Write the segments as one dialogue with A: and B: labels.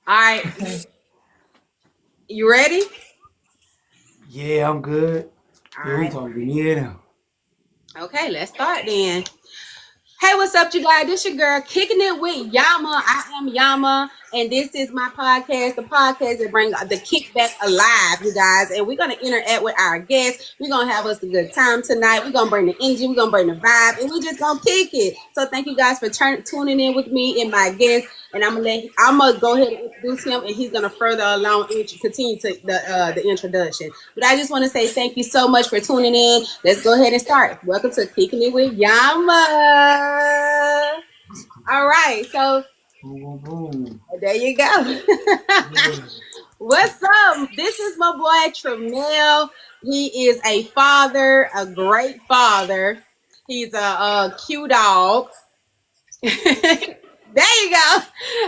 A: All right, you ready?
B: Yeah, I'm good.
A: All
B: Yeah, we
A: right.
B: talking. Yeah.
A: Okay, let's start then. Hey, what's up, you guys? This your girl kicking it with Yama. I am Yama, and this is my podcast, the podcast that brings the kickback alive, you guys. And we're gonna interact with our guests. We're gonna have us a good time tonight. We're gonna bring the energy, we're gonna bring the vibe, and we're just gonna kick it. So thank you guys for tuning in with me and my guest. And I'm gonna go ahead and introduce him, and he's gonna further along continue to the introduction. But I just want to say thank you so much for tuning in. Let's go ahead and start. Welcome to Kicking It with Yama. All right, so
B: Boom, boom, boom.
A: there you go.
B: Yeah.
A: What's up? This is my boy TraMel. He is a father, a great father. He's a cute dog. There you go.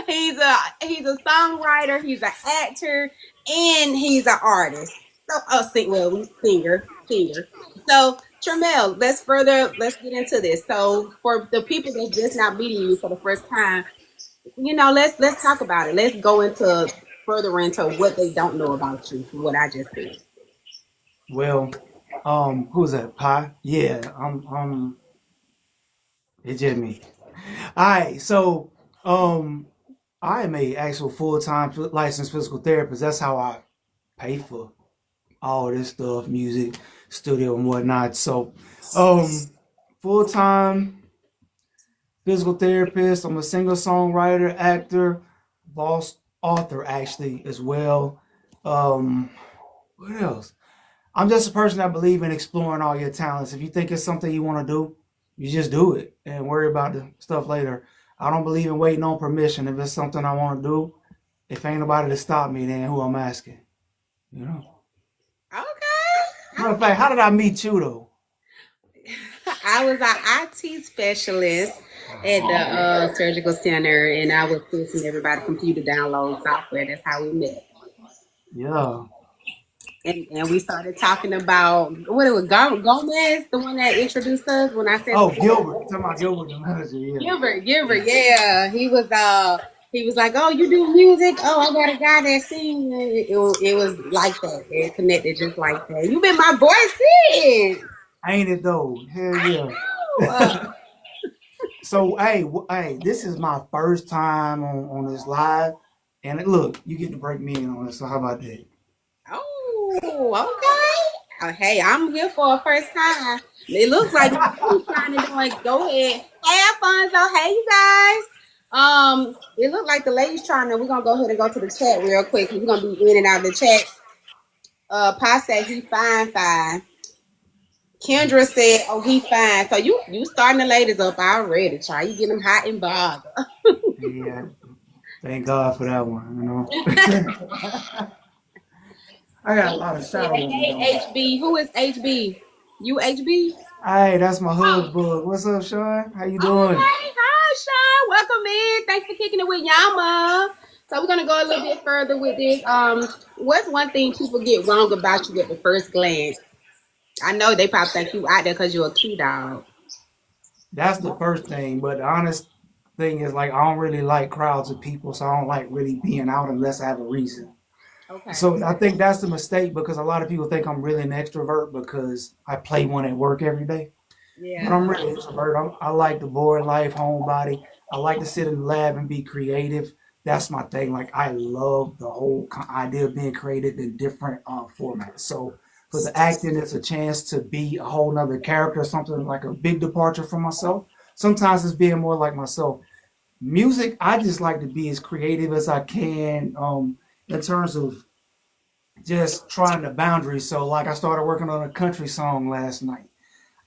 A: He's a songwriter. He's an actor, and he's an artist. So, singer. So, Tramel, let's get into this. So, for the people that's just not meeting you for the first time, let's talk about it. Let's go further into what they don't know about you from what I just said.
B: Well, who's that? Pie? Yeah, it's just me. All right, so, um, I am a actual full-time licensed physical therapist. That's how I pay for all this stuff, music, studio, and whatnot. So, um, full-time physical therapist. I'm a singer, songwriter, actor, boss, author, actually, as well. Um, what else? I'm just a person that believe in exploring all your talents. If you think it's something you want to do, you just do it and worry about the stuff later. I don't believe in waiting on permission. If it's something I want to do, if ain't nobody to stop me, then who I'm asking, you know.
A: Okay.
B: Matter of fact, how did I meet you though?
A: I was an IT specialist at the surgical center, and I was fixing everybody computer download software. That's how we met.
B: Yeah.
A: And we started talking about what it was Gomez, the one that introduced us when I said
B: Oh, Gilbert. You're talking about Gilbert the manager, yeah.
A: Gilbert, yeah. He was like, oh, you do music? Oh, I got a guy that sings. It was like that. It connected just like that. You've been my boy since.
B: Ain't it though? Hell
A: I
B: yeah.
A: know.
B: So, hey, hey, this is my first time on this live. And look, you get to break me in on this. So, how about that?
A: Oh, okay. Hey, I'm here for a first time. It looks like you're trying to do it. Go ahead. Hey, Alfonso. Hey, you guys. It looked like the lady's trying to. We're gonna go ahead and go to the chat real quick. We're gonna be in and out of the chat. Pa said he fine. Kendra said, "Oh, he fine." So you starting the ladies up already. Try you get them hot and bothered.
B: Yeah, thank God for that one, you know. I got a lot of
A: Yeah,
B: shower ones
A: hey,
B: on.
A: HB. Who is HB? You HB?
B: Hey, that's my
A: Oh,
B: hood bug. What's up, Sean? How you doing?
A: okay. Hi, Sean. Welcome in. Thanks for kicking it with Yama. So we're gonna go a little bit further with this. What's one thing people get wrong about you at the first glance? I know they probably think you out there because you're a cute dog.
B: That's the first thing, but the honest thing is like I don't really like crowds of people, so I don't like really being out unless I have a reason.
A: Okay.
B: So I think that's the mistake because a lot of people think I'm really an extrovert because I play one at work every day. But
A: Yeah.
B: I'm really introvert. I like the board life, homebody. I like to sit in the lab and be creative. That's my thing. Like I love the whole idea of being creative in different formats. So for the acting, it's a chance to be a whole nother character, something like a big departure from myself. Sometimes it's being more like myself. Music, I just like to be as creative as I can in terms of just trying the boundaries. So like I started working on a country song last night.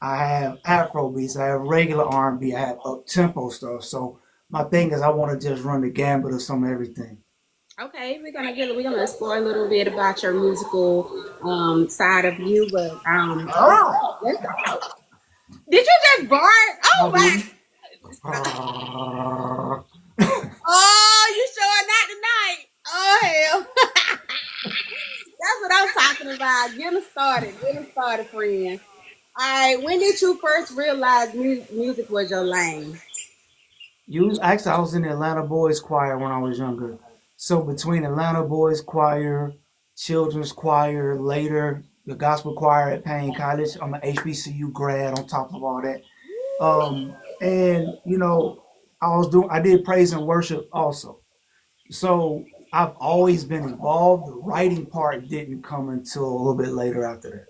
B: I have Afro beats, I have regular R&B, I have up tempo stuff. So my thing is, I want to just run the gambit of some of everything.
A: Okay, we're gonna explore a little bit about your musical side of you, but did you just bark? Oh
B: My
A: my!
B: baby.
A: Oh, you showing that tonight? Oh hell! That's what I'm talking about. Get them started, friend. All right, when did you first realize music was your lane?
B: Actually, I was in the Atlanta Boys Choir when I was younger. So between Atlanta Boys Choir, Children's Choir, later the Gospel Choir at Payne College, I'm an HBCU grad on top of all that. And I did praise and worship also. So I've always been involved. The writing part didn't come until a little bit later after that.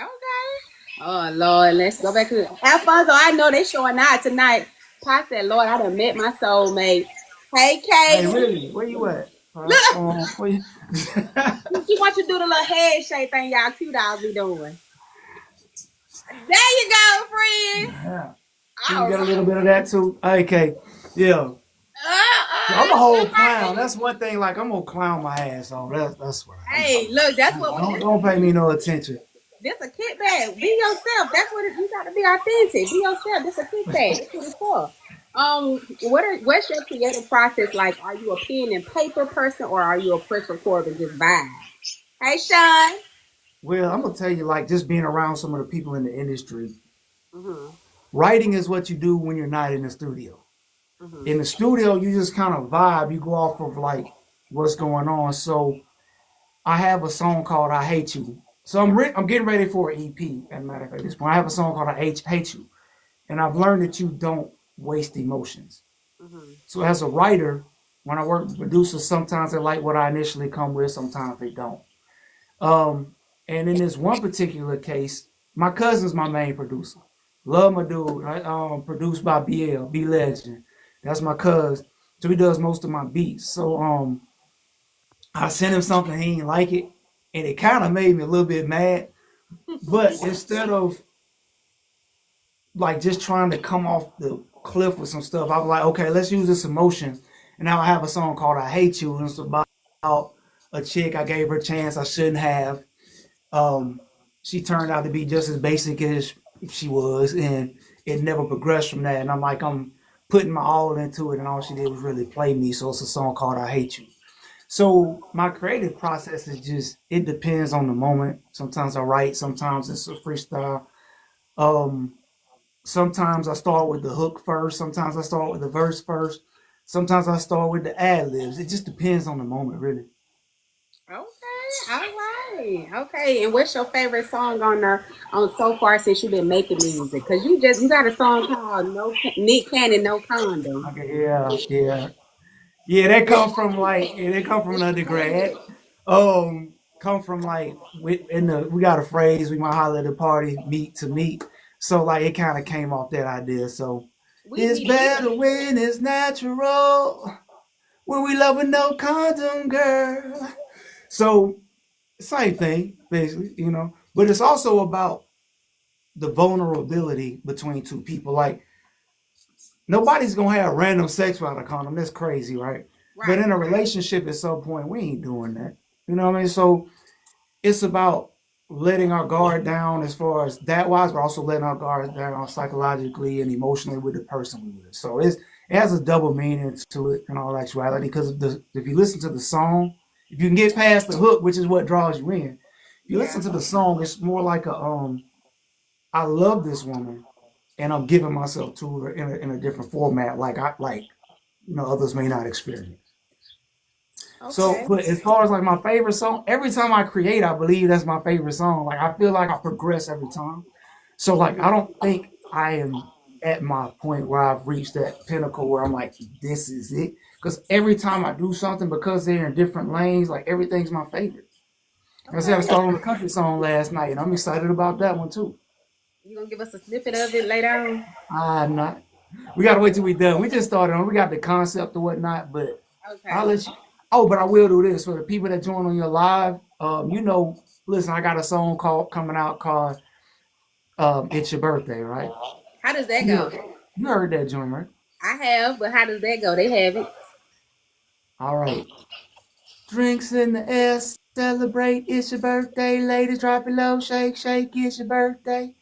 A: Okay. Oh Lord, let's go back to Alfonso. I know they showing out tonight. Pa said, Lord, I done met my soulmate. Hey,
B: Hey,
A: Kate.
B: really? Where you at?
A: Look,
B: Where you...
A: she wants you to do the little head shake thing y'all cute all be doing. There you go, friend.
B: yeah. Can you
A: All
B: get a
A: right.
B: little bit of that too? Okay. Yeah. So I'm a whole clown. That's one thing. Like I'm gonna clown my ass off. That's what
A: Hey, look, that's what we
B: don't pay me no attention.
A: this a kickback. Be yourself. That's what you got to be authentic. Be yourself. This a kickback. That's what it's for. What's your creative process like? Are you a pen and paper person or are you a press record and just vibe? Hey, Sean.
B: Well, I'm gonna tell you, like just being around some of the people in the industry.
A: Mm-hmm.
B: Writing is what you do when you're not in the studio.
A: Mm-hmm.
B: In the studio, you just kind of vibe. You go off of like what's going on. So I have a song called "I Hate You." So I'm getting ready for an EP. As a matter of fact, at this point, I have a song called "Hate You," and I've learned that you don't waste emotions.
A: Mm-hmm.
B: So as a writer, when I work with producers, sometimes they like what I initially come with, sometimes they don't. Um, and in this one particular case, my cousin's my main producer. Love my dude. Right? Produced by B Legend. That's my cousin. So he does most of my beats. So I sent him something, he didn't like it, and it kind of made me a little bit mad. But instead of like just trying to come off the cliff with some stuff, I was like, okay, let's use this emotion. And now I have a song called "I Hate You," and it's about a chick I gave her a chance I shouldn't have. Um, she turned out to be just as basic as she was, and it never progressed from that. And I'm putting my all into it, and all she did was really play me. So it's a song called "I Hate You." So my creative process is just it depends on the moment. Sometimes I write, sometimes it's a freestyle. Um, Sometimes I start with the hook first, sometimes I start with the verse first, sometimes I start with the ad libs. It just depends on the moment, really.
A: Okay, all right, okay. And what's your favorite song on there on so far since you've been making music? Cause you got a song called "No Nick Cannon No Condom."
B: Okay, yeah. That come from they come from an undergrad. Come from like we got a phrase we might holler at the party, meet to meet. So like it kind of came off that idea. So
A: We
B: it's
A: be there.
B: better when it's natural, when we love with no condom, girl. So same thing, basically. But it's also about the vulnerability between two people. Like nobody's gonna have random sex without a condom. That's crazy, right? But
A: Right.
B: in a relationship, at some point, we ain't doing that. You know what I mean? So it's about letting our guard down as far as that wise, but also letting our guard down psychologically and emotionally with the person we with. So it has a double meaning to it in all actuality. Because if you listen to the song, if you can get past the hook, which is what draws you in, if you
A: Yeah.
B: listen to the song, it's more like I love this woman, and I'm giving myself to her in a different format, like others may not experience. So,
A: Okay.
B: but as far as like my favorite song, every time I create, I believe that's my favorite song. Like I feel like I progress every time. So like I
A: Mhm.
B: don't think I am at my point where I've reached that pinnacle where I'm like, this is it. Because every time I do something, because they're in different lanes, like everything's my favorite. Like I said, I
A: Okay.
B: started on a country song last night, and I'm excited about that one too.
A: You gonna give us a snippet of it later on?
B: I'm not. We gotta wait till we done. We just started on. We got the concept or whatnot, but I'll
A: Okay.
B: let you. Oh, but I will do this for the people that join on your live. Listen, I got a song called coming out called "It's Your Birthday," right?
A: How does that
B: You
A: go?
B: heard, you heard that joint, right?
A: I have, but how does that go? They have it.
B: All right. Drinks in the air, celebrate. It's your birthday, ladies. Drop it low, shake, shake. It's your birthday.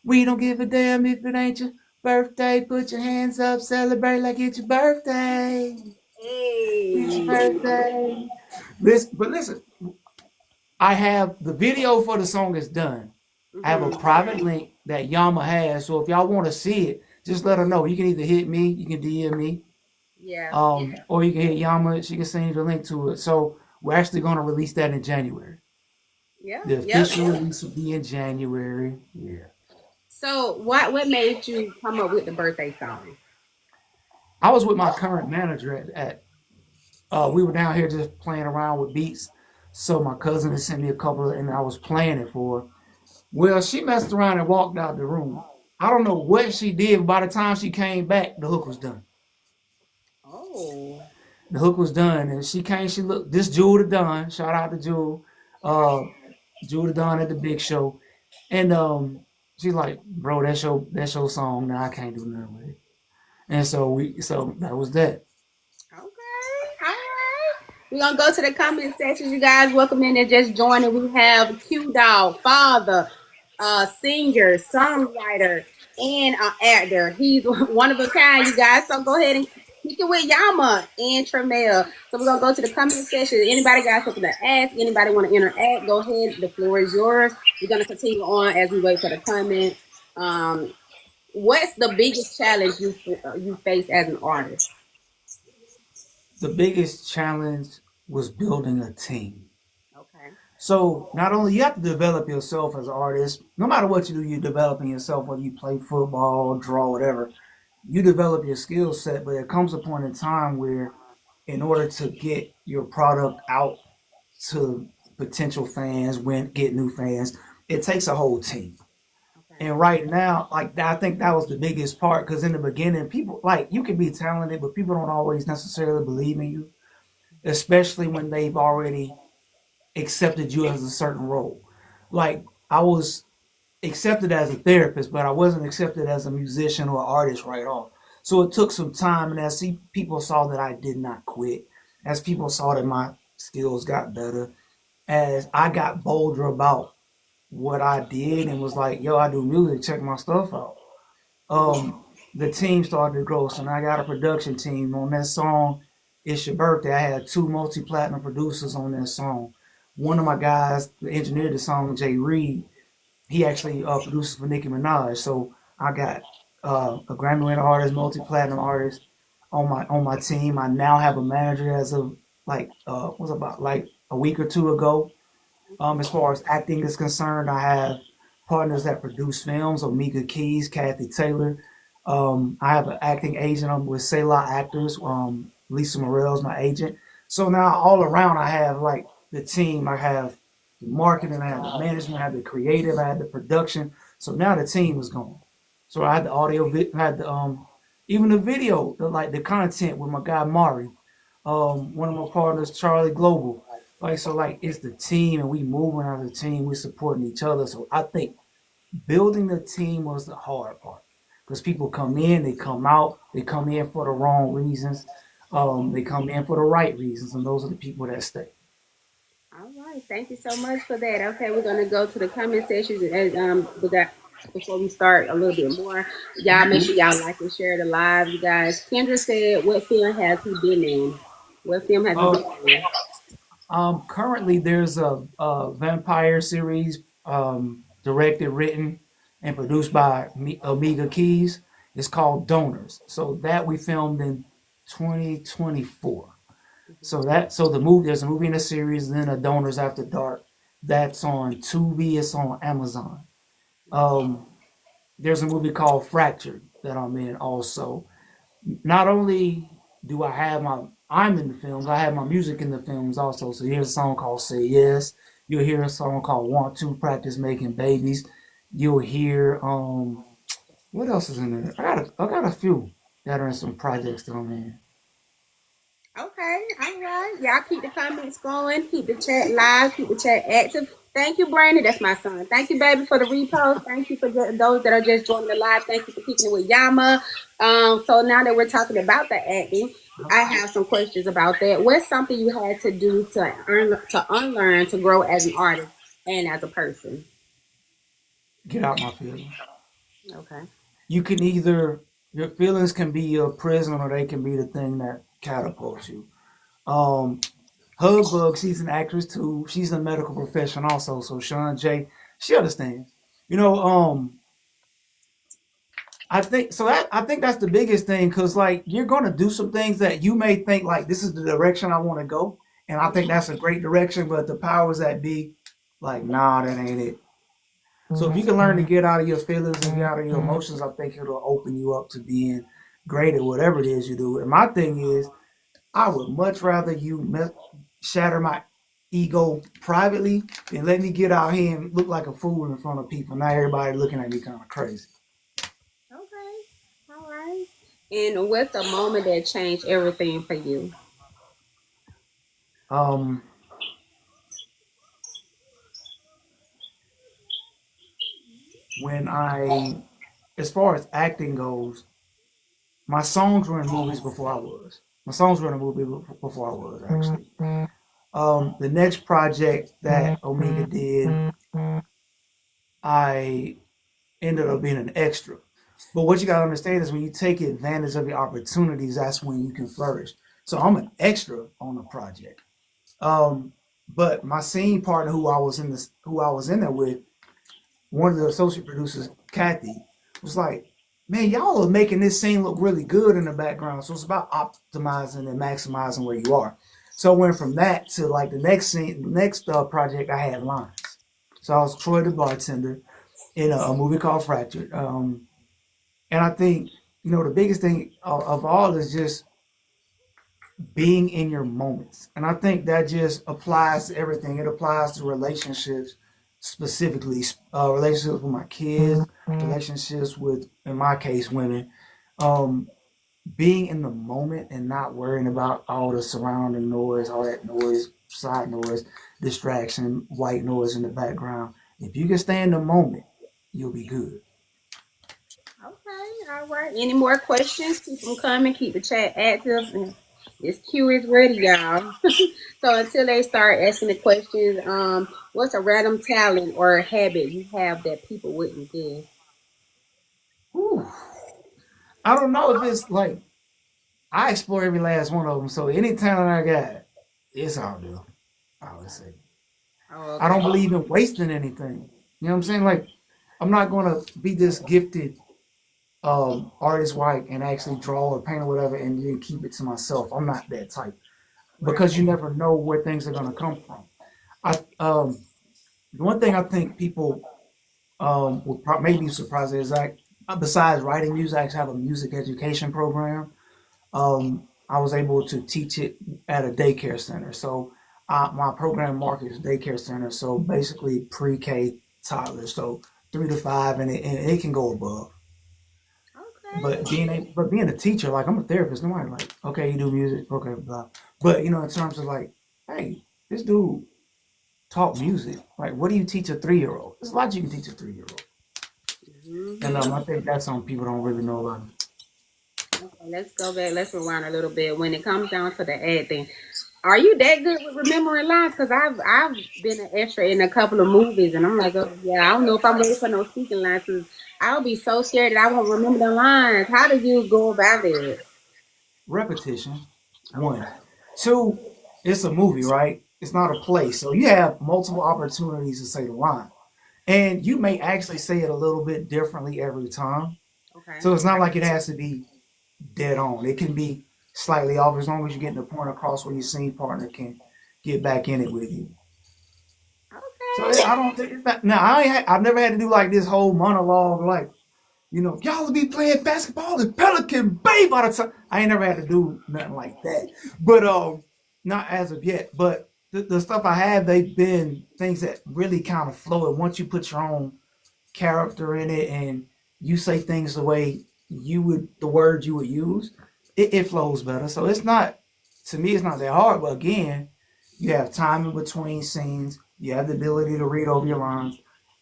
B: We don't give a damn if it ain't your birthday. Put your hands up, celebrate like it's your birthday. It's your
A: Hey.
B: birthday. Listen, I have the video for the song is done. I have a
A: Mhm.
B: private link that Yama has. So if y'all want to see it, just let her know. You can either hit me, you can DM me.
A: Yeah.
B: Or you can hit Yama. She can send you the link to it. So we're actually going to release that in January.
A: Yeah.
B: The
A: Yep.
B: official release will be in January. Yeah.
A: So what made you come up with the birthday song?
B: I was with my current manager at we were down here just playing around with beats. So my cousin had sent me a couple and I was playing it for her. Well, she messed around and walked out the room. I don't know what she did, but by the time she came back, the hook was done.
A: Oh.
B: The hook was done, and she came. She looked. This Jewel the Don. Shout out to Jewel. Uh, Jewel the Don at the Big Show, and she's like, bro, that's your song. Now I can't do nothing with it. And so that was that.
A: Okay. All right. We're gonna go to the comment section, you guys. Welcome in and just joining. We have Q Dog, father, singer, songwriter, and actor. He's one of a kind, you guys. So go ahead and kick it with Yama and TraMel. So we're gonna go to the comment section. Anybody got something to ask? Anybody want to interact? Go ahead. The floor is yours. We're gonna continue on as we wait for the comments. Um, what's the biggest challenge you face as an artist?
B: The biggest challenge was building a team.
A: Okay.
B: So not only you have to develop yourself as an artist, no matter what you do, you're developing yourself. Whether you play football, draw, whatever, you develop your skill set. But there comes a point in time where, in order to get your product out to potential fans, get new fans, it takes a whole team.
A: Okay.
B: And right now, like I think that was the biggest part because in the beginning, people like you can be talented, but people don't always necessarily believe in you, especially when they've already accepted you as a certain role. Like I was accepted as a therapist, but I wasn't accepted as a musician or artist right off. So it took some time, and as people saw that I did not quit, as people saw that my skills got better, as I got bolder about what I did and was like, yo, I do music, check my stuff out. Um, the team started to grow. So now I got a production team on that song. It's Your Birthday. I had two multi-platinum producers on that song. One of my guys, the engineer of the song, Jay Reed, he actually produces for Nicki Minaj. So I got a Grammy-winning artist, multi-platinum artist on my team. I now have a manager as of like what's about like a week or two ago. As far as acting is concerned, I have partners that produce films, Omega Keys, Kathy Taylor. I have an acting agent. I'm with Selah Actors. Lisa Morell's my agent. So now all around, I have like the team. I have the marketing, I have the management, I have the creative, I have the production. So now the team is going. So I had the audio, I had the even the video, like the content with my guy Mari, one of my partners Charlie Global. Like so, like it's the team, and we moving as a team. We supporting each other. So I think building the team was the hard part because people come in, they come out, they come in for the wrong reasons, they come in for the right reasons, and those are the people that stay.
A: All right. Thank you so much for that. Okay, we're gonna go to the comment section and with that before we start a little bit more. Y'all make sure y'all like and share the live, you guys. Kendra said, "What film has he been in? What film have you
B: Uh,
A: been in?"
B: Currently, there's a vampire series directed, written, and produced by Omega Keys. It's called Donors. So that we filmed in 2024. So the movie there's a movie in a series, and then a Donors After Dark. That's on Tubi. It's on Amazon. Um, there's a movie called Fractured that I'm in also. Not only do I'm in the films, I have my music in the films also. So here's a song called Say Yes. You'll hear a song called Want to Practice Making Babies. You'll hear what else is in there? I got a few that are in some projects that I'm in.
A: Okay, all right. Y'all keep the comments going. Keep the chat live. Keep the chat active. Thank you, Brandon. That's my son. Thank you, baby, for the repost. Thank you for those that are just joining the live. Thank you for kicking it with Yama. So now that we're talking about the acting, I have some questions about that. What's something you had to do to unlearn to grow as an artist and as a person?
B: Get out my feelings.
A: Okay.
B: You can either your feelings can be your prison or they can be the thing that catapults you. Um, Hubbub, she's an actress too. She's a medical professional also. So Sean J, she understands. You know, I think so. I think that's the biggest thing because like you're gonna do some things that you may think like this is the direction I want to go, and I think that's a great direction. But the powers that be, like, nah, that ain't it. So if you can learn to get out of your feelings and get out of your emotions, I think it'll open you up to being great at whatever it is you do. And my thing is, I would much rather you shatter my ego privately than let me get out here and look like a fool in front of people. Now everybody looking at me kind of crazy.
A: Okay. All right. And what's a moment that changed everything for you?
B: Um, when I, as far as acting goes, my songs were in movies before I was. My songs were in a movie before I was actually. The next project that Omega did, I ended up being an extra. But what you gotta understand is when you take advantage of your opportunities, that's when you can flourish. So I'm an extra on the project. Um, but my scene partner, who I was in there with, one of the associate producers, Kathy, was like, "Man, y'all are making this scene look really good in the background." So it's about optimizing and maximizing where you are. So I went from that to like the next scene, next project. I had lines. So I was Troy the bartender in a movie called Fractured. And I think the biggest thing of all is just being in your moments. And I think that just applies to everything. It applies to relationships, specifically relationships with my kids, relationships with, in my case, women. Um, Being in the moment and not worrying about all the surrounding noise, all that noise, side noise, distraction, white noise in the background. If you can stay in the moment, you'll be good.
A: Okay, all right. Any more questions? Keep them coming. Keep the chat active. And this queue is ready, y'all. So until they start asking the questions, what's a random talent or habit you have that people wouldn't guess?
B: Whew. I don't know if it's like I explore every last one of them. So any talent I got, it's all good. I would say
A: Oh,
B: I
A: okay.
B: don't believe in wasting anything. You know what I'm saying? Like I'm not gonna be this gifted artist white and actually draw or paint or whatever and then keep it to myself. I'm not that type
A: Right.
B: because you never know where things are gonna come from. I The one thing I think people would maybe be surprised is like besides writing music, I actually have a music education program. I was able to teach it at a daycare center. So my program markets daycare center. So basically pre-K toddlers. So 3 to 5, and it can go above.
A: Okay.
B: But being a teacher, like I'm a therapist, nobody like, okay, you do music, okay, blah. But in terms of like, hey, this dude taught music. Like, what do you teach a 3-year-old? There's a lot you can teach a 3-year-old. And
A: Hmm.
B: I think that's something people don't really know about it.
A: Okay, let's go back. Let's rewind a little bit. When it comes down to the acting, are you that good with remembering lines? Because I've been an extra in a couple of movies, and I'm like, oh yeah, I don't know if I'm ready for no speaking lines. Because I'll be so scared that I won't remember the lines. How do you go about it?
B: Repetition, one.
A: Okay.
B: Two, it's a movie, right? It's not a play. So you have multiple opportunities to say the line. And you may actually say it a little bit differently every time.
A: Okay.
B: So it's not like it has to be dead on. It can be slightly off as long as you're getting the point across where your scene partner can get back in it with you. So
A: Okay.
B: I don't think it's not. Now I've never had to do like this whole monologue like y'all will be playing basketball in Pelican Bay by the time. I ain't never had to do nothing like that. But not as of yet. But the stuff I have, they've been things that really kind of flow. And once you put your own character in it and you say things the way the words you would use, it flows better. So it's not, to me, it's not that hard. But again, you have time in between scenes. You have the ability to read over your lines.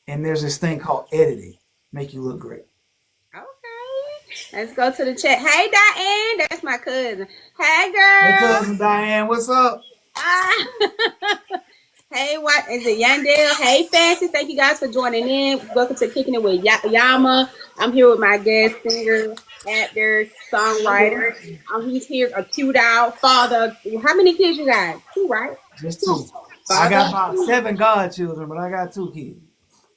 B: And there's this thing called editing, make you look great.
A: Okay. Let's go to the chat. Hey, Diane. That's my cousin. Hey,
B: Hey,
A: girl.
B: cousin Diane, what's up?
A: Ah. Hey, what is it, Yandel? Hey, Fancy. Thank you guys for joining in. Welcome to Kicking It with Yama. I'm here with my guest singer, actor, songwriter. He's here, a cute out father. How many kids you got? Two, right?
B: Just
A: Two.
B: two. I
A: Father
B: got
A: of
B: about
A: two.
B: 7 godchildren, but I got 2 kids.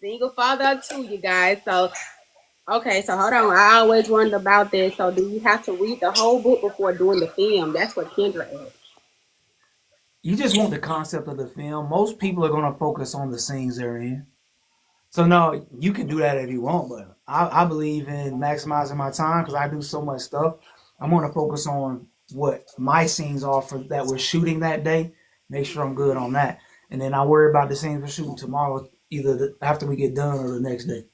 A: Single father of two, you guys. So Okay, so hold on. I always wondered about this. So do you have to read the whole book before doing the film? That's what Kendra asked.
B: You just want the concept of the film. Most people are gonna focus on the scenes they're in. So no, you can do that if you want, but I believe in maximizing my time because I do so much stuff. I'm gonna focus on what my scenes are for that we're shooting that day. Make sure I'm good on that, and then I worry about the scenes we're shooting tomorrow, either after we get done or the next day.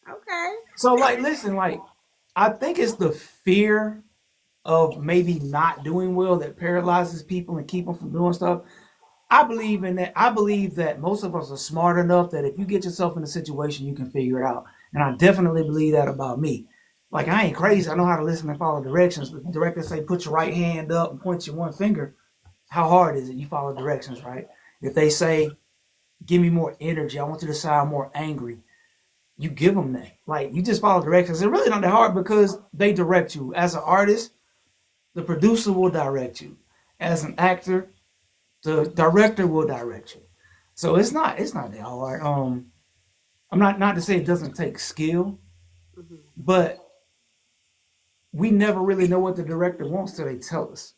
A: Okay.
B: So like, listen, like I think it's the fear of maybe not doing well that paralyzes people and keep them from doing stuff. I believe in that. I believe that most of us are smart enough that if you get yourself in a situation, you can figure it out. And I definitely believe that about me. Like I ain't crazy. I know how to listen and follow directions. The directors say put your right hand up and point your one finger. How hard is it? You follow directions, right? If they say give me more energy, I want you to sound more angry. You give them that. Like you just follow directions. It's really not that hard because they direct you. As an artist, the producer will direct you. As an actor, the director will direct you. So it's not that hard. I'm not to say it doesn't take skill,
A: Hmm.
B: but we never really know what the director wants till they tell us.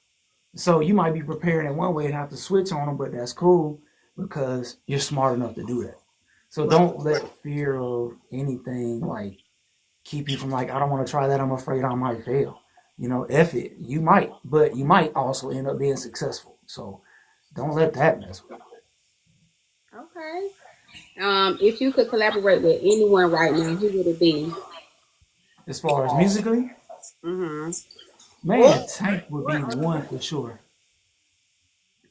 B: So you might be preparing in one way and have to switch on them, but that's cool because you're smart enough to do that. So
A: Right.
B: don't let fear of anything like keep you from like I don't want to try that. I'm afraid I might fail. You know, F it. You might, but you might also end up being successful. So don't let that mess with you.
A: Okay. If you could collaborate with anyone right now, who would it be?
B: As far as musically,
A: Mm-hmm.
B: man, Tank would be one for sure.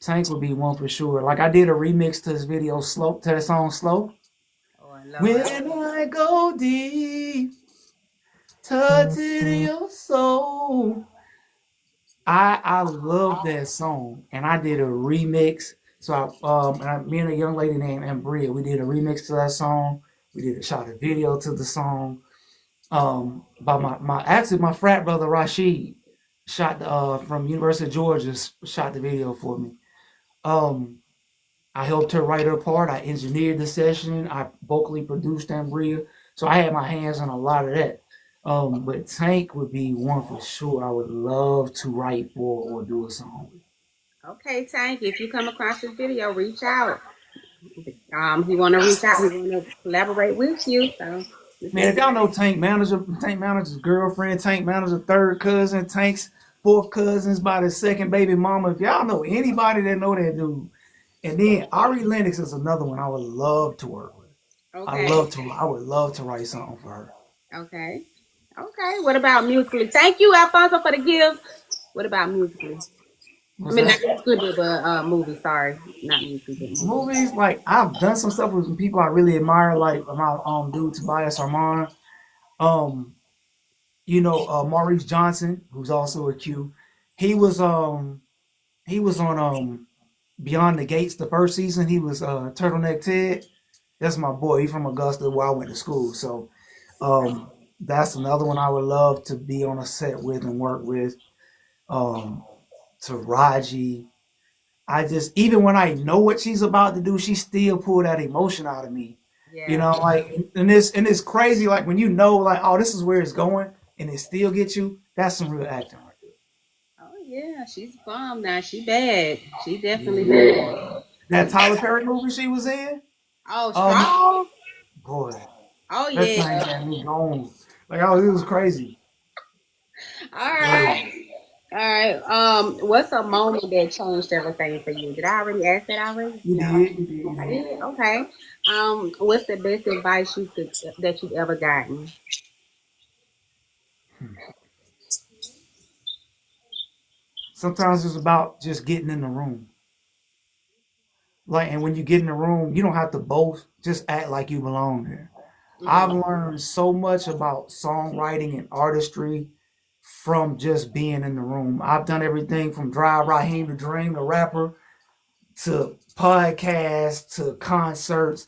B: Tank would be one for sure. Like I did a remix to this video, slow to that song, slow.
A: Oh, Lord.
B: When I go deep, touching your soul. I love that song, and I did a remix. So me and a young lady named Ambria, we did a remix to that song. We did a shot a video to the song. By my frat brother Rashid shot from University of Georgia shot the video for me. Um, I helped her write her part. I engineered the session. I vocally produced Ambria. So I had my hands on a lot of that. But Tank would be one for sure. I would love to write for or do a song with.
A: Okay, Tank, if you come across this video, reach out. He want to reach out. He want to collaborate with you. So just
B: Man,
A: let
B: if
A: me
B: y'all know
A: know.
B: Tank Manager, Tank Manager's girlfriend, Tank Manager third cousin, Tank's fourth cousins by the second baby mama. If y'all know anybody that know that dude, and then Ari Lennox is another one I would love to work with.
A: Okay.
B: I would love to write something for her.
A: Okay. Okay. What about musically? Thank you, Alfonso, for the gift. What about musically? I
B: What's
A: mean, not
B: that?
A: musically, but movie. Sorry, not musically, but movie.
B: Movies, like I've done some stuff with some people I really admire, like my dude Tobias Armand. Um, Maurice Johnson, who's also a Q. He was he was on Beyond the Gates the first season. He was Turtleneck Ted. That's my boy. He's from Augusta where I went to school. So that's another one I would love to be on a set with and work with. Um Taraji. I just even when I know what she's about to do, she still pull that emotion out of me. You
A: Yeah.
B: know, like and it's crazy. Like when you know, like oh, this is where it's going, and it still gets you. That's some real acting right there.
A: Oh yeah, she's a bomb now. She bad. She definitely
B: Yeah,
A: bad.
B: that Tyler Perry movie she was in.
A: Oh,
B: Um,
A: strong.
B: boy,
A: Oh
B: that thing
A: yeah.
B: had me gone. Like oh, it was crazy.
A: All right.
B: Crazy.
A: All right. What's a moment that changed everything for you? Did I already ask that already?
B: You
A: No,
B: did, you did, you
A: I
B: did.
A: did. Okay. What's the best advice that you've ever gotten?
B: Sometimes it's about just getting in the room. Like, and when you get in the room, you don't have to boast. Just act like you belong there. I've
A: Hmm.
B: learned so much about songwriting and artistry from just being in the room. I've done everything from Drive Raheem to Dream, the rapper, to podcasts to concerts.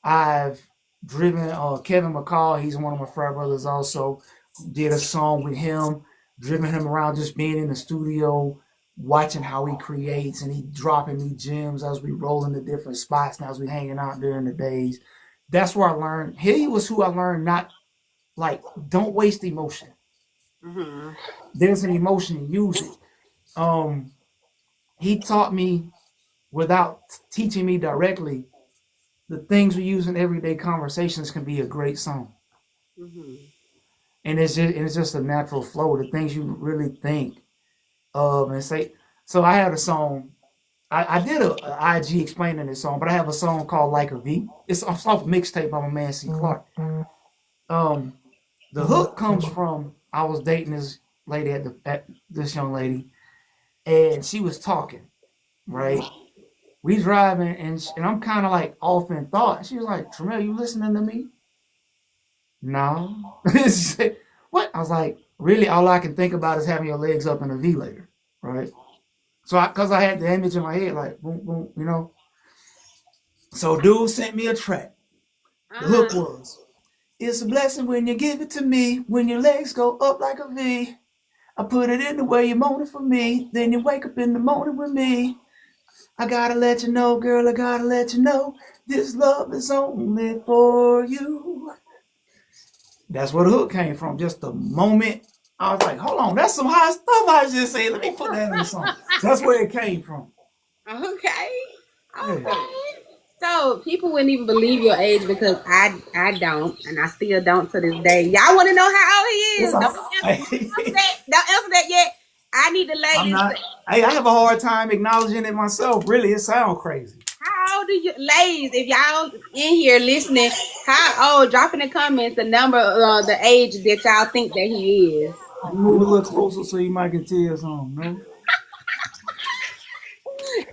B: I've driven Kevin McCall. He's one of my frat brothers. Also, did a song with him. Driven him around, just being in the studio, watching how he creates, and he dropping me gems as we roll into different spots and as we hanging out during the days. That's where I learned. He was who I learned not like, don't waste emotion.
A: Mm-hmm.
B: There's an emotion, use it. He taught me without teaching me directly, the things we use in everyday conversations can be a great song.
A: Mm-hmm.
B: And it's just a natural flow. The things you really think of and say. So I had a song. I did a IG explaining this song, but I have a song called Like a V. It's off mixtape by my man C. Clark. Um, the hook comes from I was dating this lady at this young lady, and she was talking, right? We driving, and I'm kind of like off in thought. She was like, "TraMel, you listening to me?" No. She said, "What?" I was like, "Really? All I can think about is having your legs up in a V later, right?" So, because I had the image in my head, like, boom, boom, you know. So, dude sent me a track. The hook was, "It's a blessing when you give it to me, when your legs go up like a V. I put it in the way you're moaning for me, then you wake up in the morning with me. I gotta let you know, girl, I gotta let you know, this love is only for you." That's where the hook came from. Just the moment I was like, hold on, that's some high stuff I just said. Let me put that in the song. That's where it came from.
A: Okay.
B: Yeah.
A: Okay. So people wouldn't even believe your age because I don't, and I still don't to this day. Y'all want to know how old he is? Don't answer that. Don't answer that yet. I need the
B: I'm
A: ladies.
B: not. Hey, I have a hard time acknowledging it myself. Really, it sounds crazy.
A: How old are you, ladies? If y'all in here listening, how old? Drop in the comments the number, the age that y'all think that he is.
B: Move a little closer so you might can tell something. No.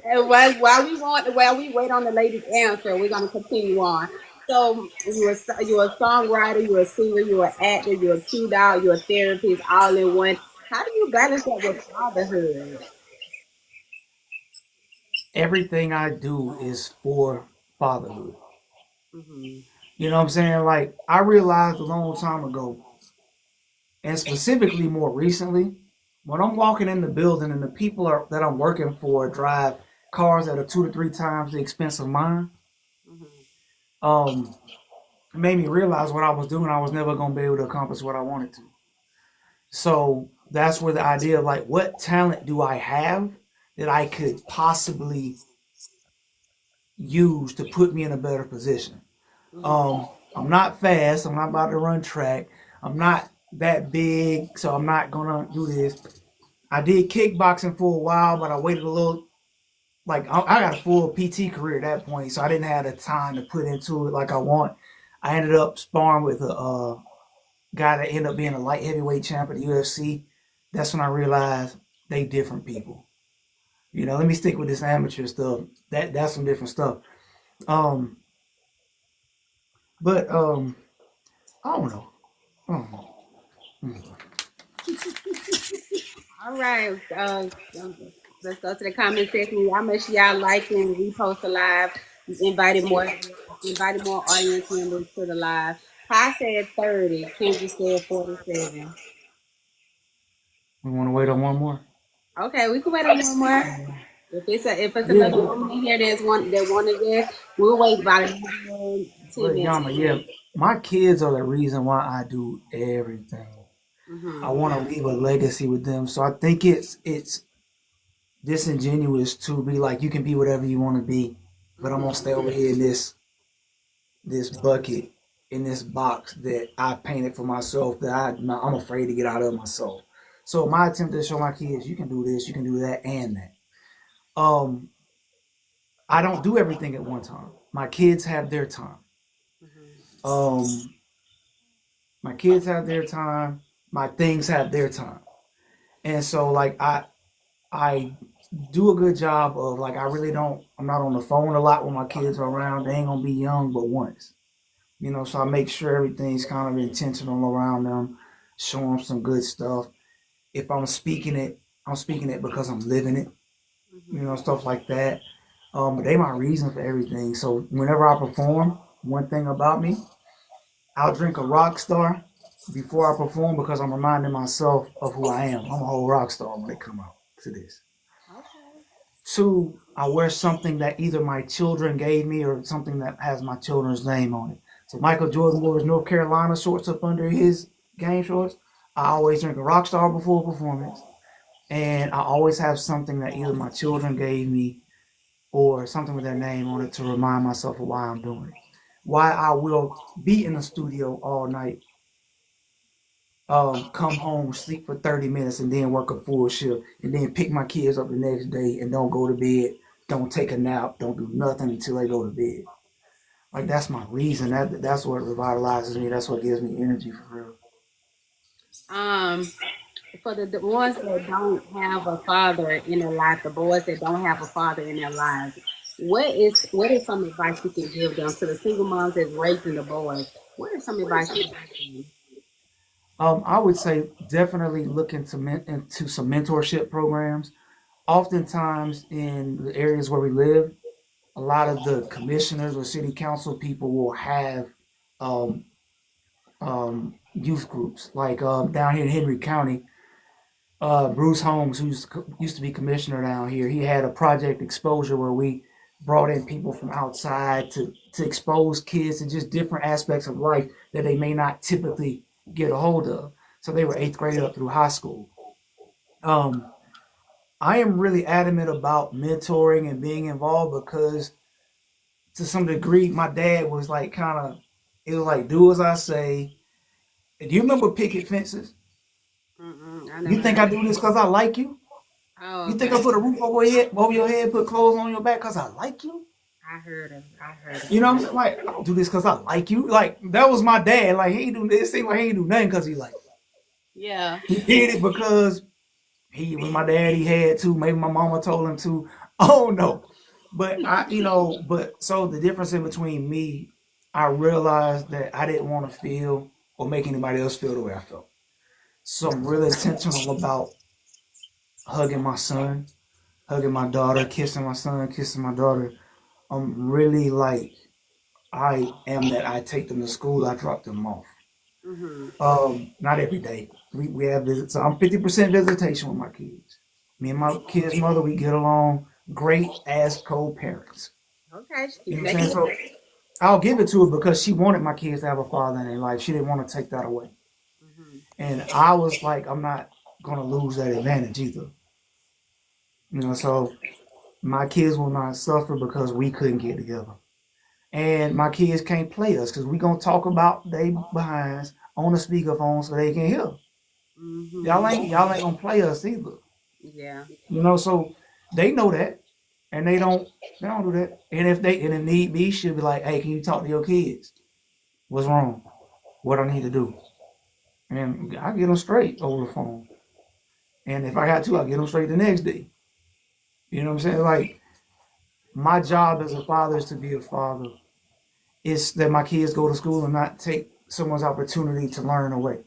A: And while we wait on the ladies' answer, we're gonna continue on. So you're a songwriter, you're a singer, you're an actor, you're a cute dog, you're a therapist, all in one. How do you balance that with fatherhood?
B: Everything I do is for fatherhood.
A: Hmm.
B: You know what I'm saying? Like, I realized a long time ago, and specifically more recently, when I'm walking in the building and the people that I'm working for drive cars that are 2 to 3 times the expense of mine,
A: Hmm.
B: um, it made me realize what I was doing. I was never going to be able to accomplish what I wanted to. So that's where the idea of like, what talent do I have that I could possibly use to put me in a better position?
A: Hmm.
B: I'm not fast. I'm not about to run track. I'm not that big, so I'm not gonna do this. I did kickboxing for a while, but I waited a little. Like, I got a full PT career at that point, so I didn't have the time to put into it like I want. I ended up sparring with a guy that ended up being a light heavyweight champ at the UFC. That's when I realized they different people. You know, let me stick with this amateur stuff. That's some different stuff. Um, but I don't know. I don't know.
A: All right. Let's go to the comment section. How much y'all like and repost the live? Invited more audience members to the live. I said 30. Kendra said 47.
B: We want to wait on one more.
A: Okay, we can wait on one more. If it's
B: Yeah,
A: another woman in here that's one that wanted this, we'll wait about another 10
B: but
A: minutes.
B: Yama, yeah, my kids are the reason why I do everything. I
A: Mm-hmm.
B: want to leave a legacy with them, so I think it's disingenuous to be like you can be whatever you want to be, but I'm gonna stay over here in this bucket in this box that I painted for myself that I'm afraid to get out of myself. So my attempt to show my kids you can do this, you can do that, and that. Um, I don't do everything at one time. My kids have their time.
A: Mm-hmm.
B: Um, my kids have their time. My things have their time. And so like I do a good job of like I really don't I'm not on the phone a lot when my kids are around. They ain't gonna be young but once. You know, so I make sure everything's kind of intentional around them, show them some good stuff. If I'm speaking it because I'm living it, you know,
A: Mm-hmm.
B: stuff like that. But they my reason for everything. So whenever I perform, one thing about me, I'll drink a rock star before I perform because I'm reminding myself of who I am. I'm a whole rock star when they come out to this.
A: Okay.
B: Two, I wear something that either my children gave me or something that has my children's name on it. So Michael Jordan wore his North Carolina shorts up under his game shorts. I always drink a Rockstar before a performance. And I always have something that either my children gave me or something with their name on it to remind myself of why I'm doing it. Why I will be in the studio all night, come home, sleep for 30 minutes, and then work a full shift, and then pick my kids up the next day and don't go to bed, don't take a nap, don't do nothing until they go to bed. Like that's my reason. That's what revitalizes me. That's what gives me energy for real.
A: Um, for the ones that don't have a father in their life, the boys that don't have a father in their lives, what is some advice you can give them to the single moms that's raising the boys? What is some advice you can give them?
B: I would say definitely look into some mentorship programs. Oftentimes in the areas where we live, a lot of the commissioners or city council people will have um, youth groups. Like down here in Henry County, Bruce Holmes, who used to be commissioner down here, he had a project exposure where we brought in people from outside to expose kids to just different aspects of life that they may not typically get a hold of. So they were eighth grade up through high school. Um, I am really adamant about mentoring and being involved because to some degree, my dad was like kind of, it was like, do as I say. Do you remember picket fences?
A: I
B: You
A: never
B: think I
A: heard.
B: do this because I like you?
A: Oh,
B: You think I
A: okay.
B: put a roof over your head, put clothes on your back because I like you?
A: I heard of. I heard of
B: You know what I'm
A: some.
B: saying? Like, I don't do this because I like you. Like, that was my dad. Like, he ain't do this. Seemed like he ain't do nothing because he like
A: Yeah.
B: me. He did it because he was my dad. He had to. Maybe my mama told him to. Oh, no. But but so the difference in between me, I realized that I didn't want to feel or make anybody else feel the way I felt. So I'm really intentional about hugging my son, hugging my daughter, kissing my son, kissing my daughter. I'm really like I am that I take them to school, I drop them off.
A: Mhm.
B: Not every day. We have visits. So I'm 50% visitation with my kids. Me and my kids' mother, we get along great as co-parents.
A: Okay.
B: You
A: Keep
B: know what I'm saying?
A: making
B: So
A: it.
B: I'll give it to her because she wanted my kids to have a father in their life. She didn't want to take that away.
A: Mhm.
B: And I was like, I'm not gonna lose that advantage either. So my kids will not suffer because we couldn't get together. And my kids can't play us because we gonna talk about they behinds on the speakerphone so they can hear.
A: Mhm.
B: Y'all ain't gonna play us either.
A: Yeah.
B: So they know that and they don't do that. And if need be, she'll be like, hey, can you talk to your kids? What's wrong? What I need to do? And I get them straight over the phone. And if I got to, I'll get them straight the next day. You know what I'm saying? Like my job as a father is to be a father. It's that my kids go to school and not take someone's opportunity to learn away.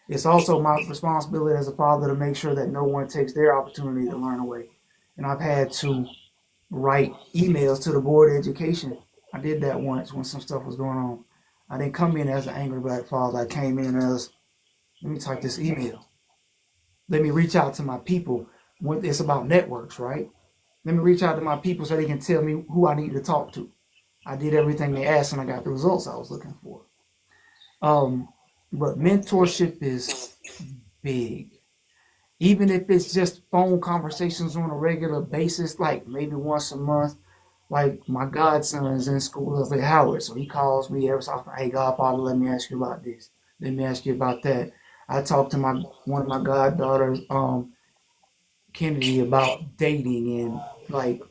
B: It's also my responsibility as a father to make sure that no one takes their opportunity to learn away. And I've had to write emails to the board of education. I did that once when some stuff was going on. I didn't come in as an angry black father. I came in as, let me type this email. Let me reach out to my people. When it's about networks, right? Let me reach out to my people so they can tell me who I need to talk to. I did everything they asked and I got the results I was looking for. Um, but mentorship is big. Even if it's just phone conversations on a regular basis, like maybe once a month. Like my godson is in school up at Howard, so he calls me every so often. Hey, Godfather, let me ask you about this. Let me ask you about that. I talked to my one of my goddaughters, Kennedy, about dating and like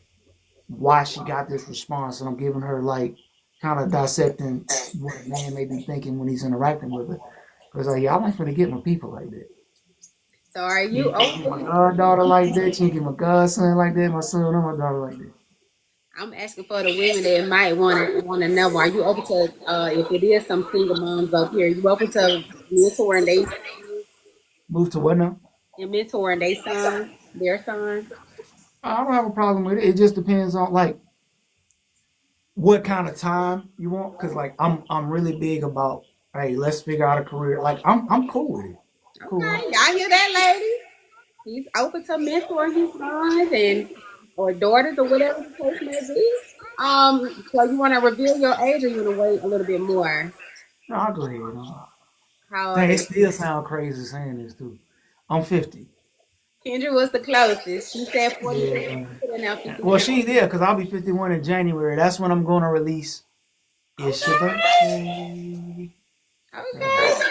B: why she got this response, and I'm giving her like kind of dissecting what a man may be thinking when he's interacting with her. Because like y'all ain't finna get my people like that.
A: So are
B: You
A: you
B: ain't get my
A: open?
B: goddaughter like that. You ain't get my godson like that. My son or my daughter like that.
A: I'm asking for the women that might want to know. Are you open to if it is some single moms up here? You open to mentoring they
B: Move to what now?
A: and mentoring their sons?
B: I don't have a problem with it. It just depends on like what kind of time you want. Cause like I'm really big about hey, let's figure out a career. Like I'm cool with it. Cool.
A: Okay, y'all hear that, ladies? He's open to mentoring his sons and or daughters or whatever the case may be. So you want to reveal your age, or you want to wait a little bit more?
B: No, I'll go ahead.
A: How old
B: Dang, it
A: is
B: still sound crazy saying this too. I'm 50.
A: Kendra? Was the closest. She said 43.
B: Yeah.
A: Put in now
B: Well,
A: 51.
B: she's there because I'll be 51 in January. That's when I'm going to release It's Your Birthday.
A: Okay.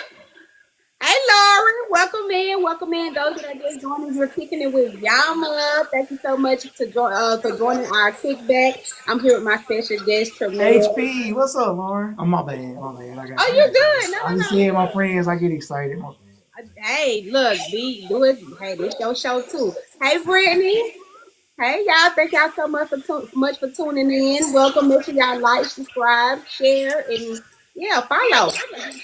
A: Hey, Lauren, welcome in, welcome in. Those that are just joining, you're kicking it with Yama. Thank you so much for joining our kickback. I'm here with my special guest, TraMel.
B: HP, what's up, Lauren? Oh, my bad. My bad.
A: Oh, you're good. No,
B: I
A: no,
B: just
A: no.
B: hear my friends. I get excited. My bad.
A: Hey, look, do it. Hey, this your show too. Hey, Brittany. Hey, y'all. Thank y'all so much for tuning in. Welcome. Make sure y'all like, subscribe, share, and yeah, follow.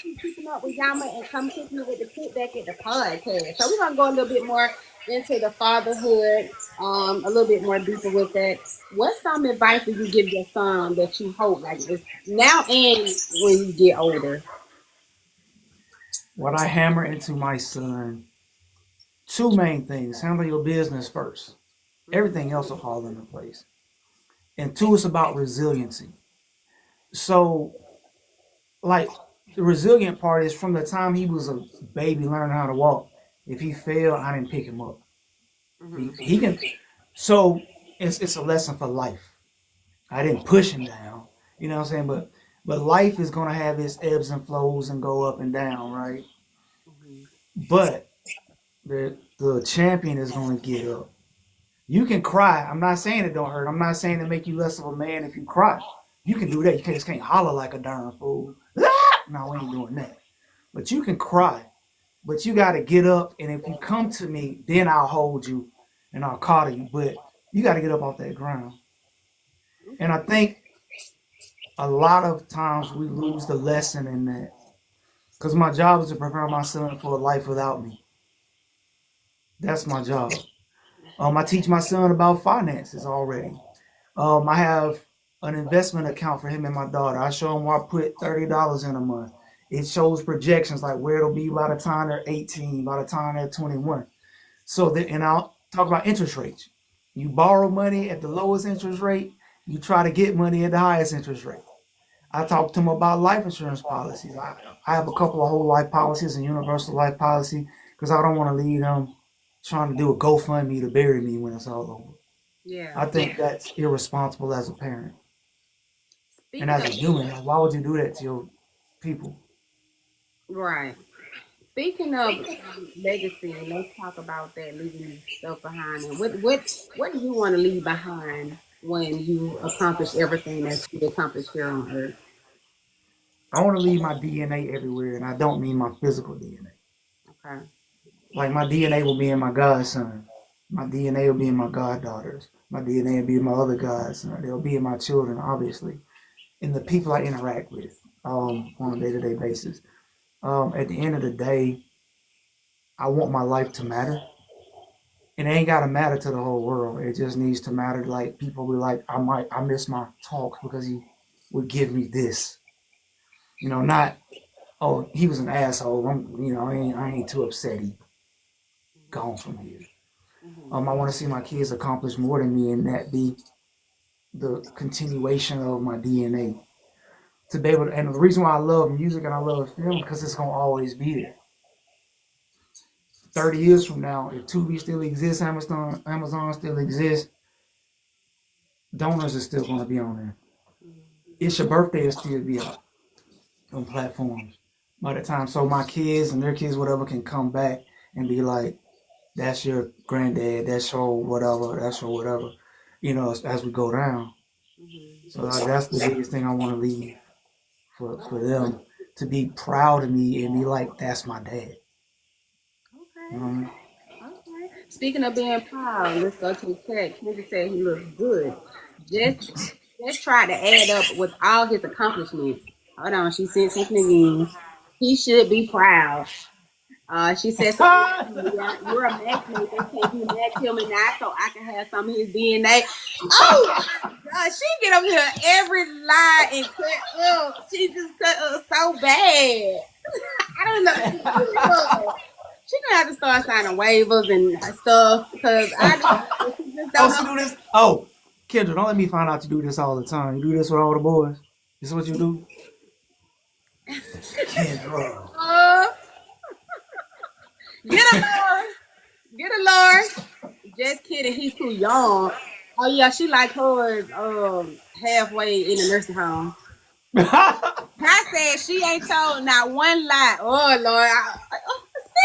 A: Keep keeping up with Yama and come kicking it with the kickback at the podcast. So we're gonna go a little bit more into the fatherhood, a little bit more deeper with that. What's some advice would you give your son that you hope like is now and when you get older?
B: What I hammer into my son, two main things. Handle your business first. Everything else will fall into place. And two, it's about resiliency. So, like, the resilient part is from the time he was a baby learning how to walk. If he failed, I didn't pick him up. He can. So it's a lesson for life. I didn't push him down. You know what I'm saying? But life is gonna have its ebbs and flows and go up and down, right? But the champion is gonna get up. You can cry. I'm not saying it don't hurt. I'm not saying to make you less of a man if you cry. You can do that. You just can't holler like a darn fool. No, we ain't doing that. But you can cry. But you got to get up. And if you come to me, then I'll hold you and I'll coddle you. But you got to get up off that ground. And I think a lot of times we lose the lesson in that. Because my job is to prepare my son for a life without me. That's my job. I teach my son about finances already. I have an investment account for him and my daughter. I show him where I put $30 in a month. It shows projections like where it'll be by the time they're 18, by the time they're 21. And I'll talk about interest rates. You borrow money at the lowest interest rate. You try to get money at the highest interest rate. I talk to him about life insurance policies. I have a couple of whole life policies and universal life policy because I don't want to leave them trying to do a GoFundMe to bury me when it's all over.
A: Yeah.
B: I think that's irresponsible as a parent.
A: Speaking
B: And as a
A: of,
B: human, like, why would you do that to your people?
A: right. Speaking of legacy, and let's talk about that, leaving stuff behind. And what do you want to leave behind when you accomplish everything that you accomplished here on Earth?
B: I want to leave my DNA everywhere, and I don't mean my physical DNA.
A: Okay.
B: Like, my DNA will be in my godson. My DNA will be in my goddaughters. My DNA will be in my other godsons. They'll be in my children, obviously, and the people I interact with on a day-to-day basis. At the end of the day, I want my life to matter. And it ain't gotta matter to the whole world. It just needs to matter. Like, people be like, I miss my talk because he would give me this. You know, not, oh, he was an asshole. I ain't too upset. He gone from here. I want to see my kids accomplish more than me, and that be the continuation of my DNA. To be able to, and the reason why I love music and I love film because it's gonna always be there. 30 years from now, if Tubi still exists, Amazon still exists, donors are still gonna be on there. It's Your Birthday will still be out on platforms by the time. So my kids and their kids, whatever, can come back and be like, that's your granddad, that's your whatever, that's your whatever, as we go down. So that's the biggest thing I want to leave for them to be proud of me and be like, that's my dad.
A: Okay. Okay. Speaking of being proud, let's go to the chat. Kendra said he looks good. Just try to add up with all his accomplishments. Hold on, she said something again. He should be proud. She says, you're a matchmaker. Can you match him and I so I can have some of his DNA? Oh, she get up here every lie and cut up. She just cut up so bad. I don't know. She's gonna have to start signing waivers and stuff because I just don't know.
B: Do this. Oh, Kendra, don't let me find out you do this all the time. You do this with all the boys. This is what you do? Kendra.
A: Uh, get a Lord. Get a Lord. Just kidding. He's too young. Oh yeah, she like hers halfway in the nursing home. I said she ain't told not one lie. Oh Lord,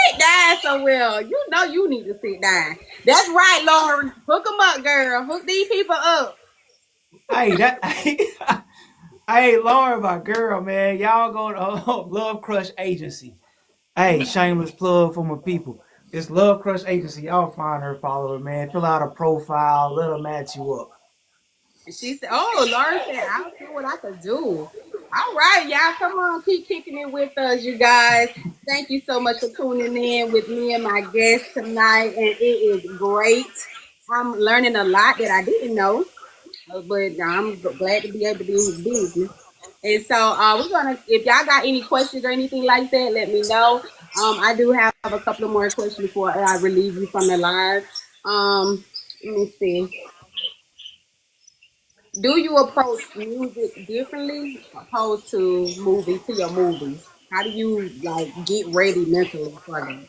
A: sit down somewhere. You know you need to sit down. That's right, Lauren. Hook them up, girl. Hook these people up.
B: Hey, hey, Lauren, my girl, man. Y'all go to Love Crush Agency. Hey, shameless plug for my people. It's Love Crush Agency. Y'all find her, follow her, man. Fill out a profile, let her match you up.
A: And she said, "Oh, Lauren said I'll see what I could do." All right, y'all, come on, keep kicking it with us, you guys. Thank you so much for tuning in with me and my guest tonight, and it is great. I'm learning a lot that I didn't know, but I'm glad to be able to be in his business. And so we're gonna, if y'all got any questions or anything like that, let me know. I do have a couple of more questions before I relieve you from the live. Let me see. Do you approach music differently opposed to your movies? How do you like get ready mentally for that?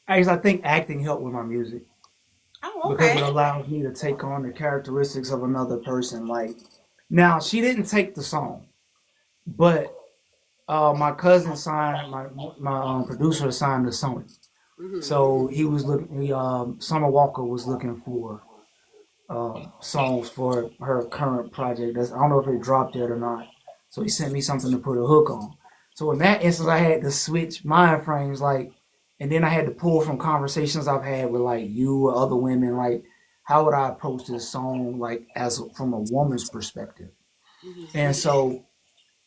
B: Actually, I think acting helped with my music
A: Oh,
B: because
A: okay.
B: it allows me to take on the characteristics of another person. Like, now she didn't take the song, but my cousin signed my producer signed to Sony.
A: Hmm.
B: So he was looking. Summer Walker was looking for songs for her current project. I don't know if it dropped yet or not. So he sent me something to put a hook on. So in that instance, I had to switch mind frames, like, and then I had to pull from conversations I've had with like you or other women, like, how would I approach this song, like, from a woman's perspective?
A: Hmm.
B: And so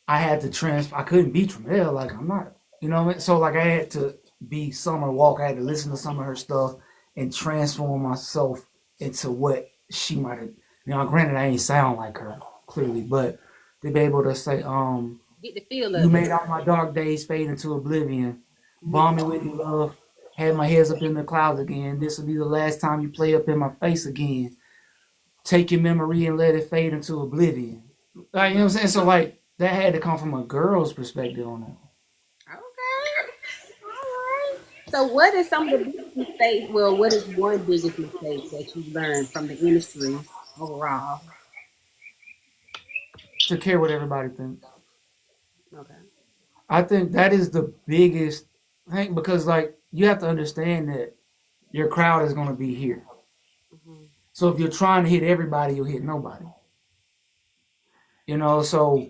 B: I had to I couldn't be TraMel, like, I'm not, you know what I mean? So like I had to be Summer Walker. I had to listen to some of her stuff and transform myself into what she might have. Granted, I ain't sound like her clearly, but to be able to say,
A: Get the feel
B: you
A: of it.
B: made all my dark days fade into oblivion, bomb
A: Hmm.
B: me with your love, had my heads up in the clouds again. This will be the last time you play up in my face again. Take your memory and let it fade into oblivion. Like, you know what I'm saying? So like that had to come from a girl's perspective on it.
A: Okay. All right. So, what is some of the biggest mistakes? Well, what is one biggest mistake that you learned from the industry overall?
B: To care what everybody thinks.
A: Okay.
B: I think that is the biggest thing because like you have to understand that your crowd is going to be here.
A: Hmm.
B: So if you're trying to hit everybody, you'll hit nobody. So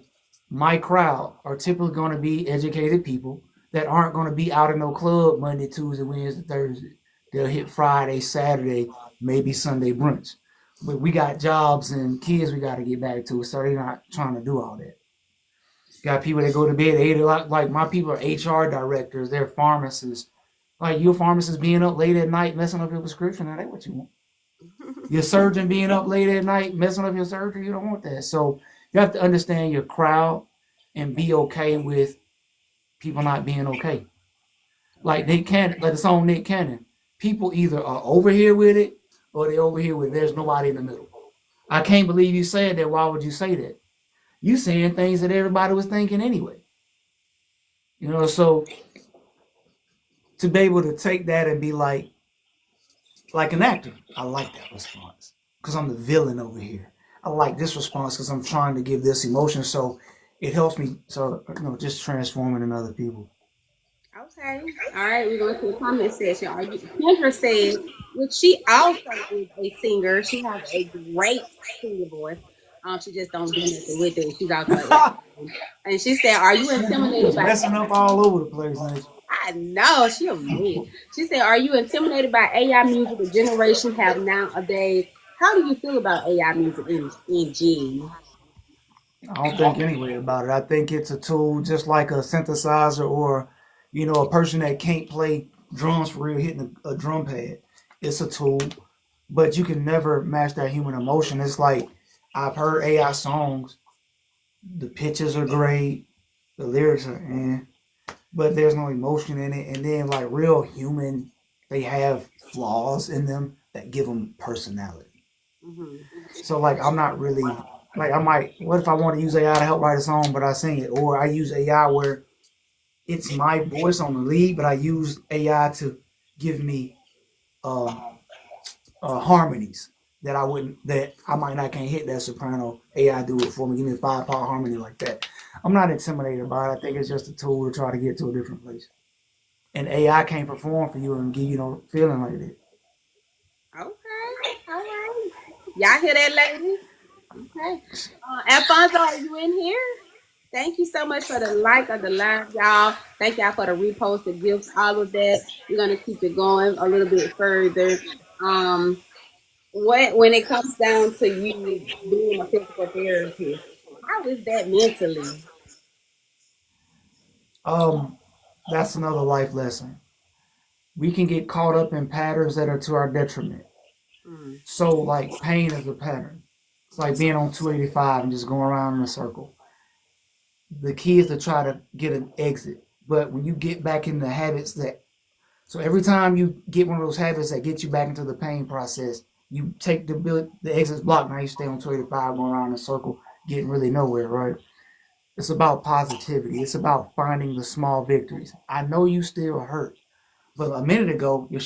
B: my crowd are typically going to be educated people that aren't going to be out in no club Monday, Tuesday, Wednesday, Thursday. They'll hit Friday, Saturday, maybe Sunday brunch. But we got jobs and kids we got to get back to, so they're not trying to do all that. Got people that go to bed at 8 o'clock. Like my people are HR directors, they're pharmacists. Like your pharmacist being up late at night messing up your prescription, that ain't what you want. Your surgeon being up late at night messing up your surgery, you don't want that. So you have to understand your crowd and be okay with people not being okay. Like Nick Cannon, like the song Nick Cannon. People either are over here with it or they over here with there's nobody in the middle. I can't believe you said that. Why would you say that? You saying things that everybody was thinking anyway. So to be able to take that and be like an actor, I like that response because I'm the villain over here. I like this response because I'm trying to give this emotion, so it helps me. So just transforming in other people.
A: Okay. All right. We're going to the comment section. Kendra says, which she also is a singer. She has a great singer voice. She just don't do nothing with it. She's also an and she said, "Are you
B: You
A: intimidated
B: just
A: by?"
B: messing up all over the place, ain't you?
A: I know she a man. She said, "Are you intimidated by AI music the generation have nowadays? How do you feel about AI music in G?"
B: I don't think anyway about it. I think it's a tool just like a synthesizer or, a person that can't play drums for real hitting a drum pad. It's a tool, but you can never match that human emotion. It's like I've heard AI songs. The pitches are great, the lyrics are but there's no emotion in it. And then like real human, they have flaws in them that give them personality.
A: Mhm.
B: So like I'm not really like I might what if I want to use AI to help write a song, but I sing it, or I use AI where it's my voice on the lead, but I use AI to give me um, harmonies that I might not can't hit that soprano. AI do it for me, give me a 5 part harmony like that. I'm not intimidated by it. I think it's just a tool to try to get to a different place. And AI can't perform for you and give you no feeling like that.
A: Okay. All right. Y'all hear that, ladies? Okay. Alfonso, are you in here? Thank you so much for the like of the live, y'all. Thank y'all for the repost, the gifts, all of that. We're gonna keep it going a little bit further. Um, when it comes down to you being a physical therapist, how is that mentally?
B: Um, that's another life lesson. We can get caught up in patterns that are to our detriment.
A: Mm,
B: So like pain is a pattern. It's like being on 285 and just going around in a circle. The key is to try to get an exit. But when you get back in the habits that, so every time you get one of those habits that get you back into the pain process, you take the exit's blocked. Now you stay on 285 going around in a circle, getting really nowhere, right? It's about positivity. It's about finding the small victories. I know you still hurt, but a minute ago, your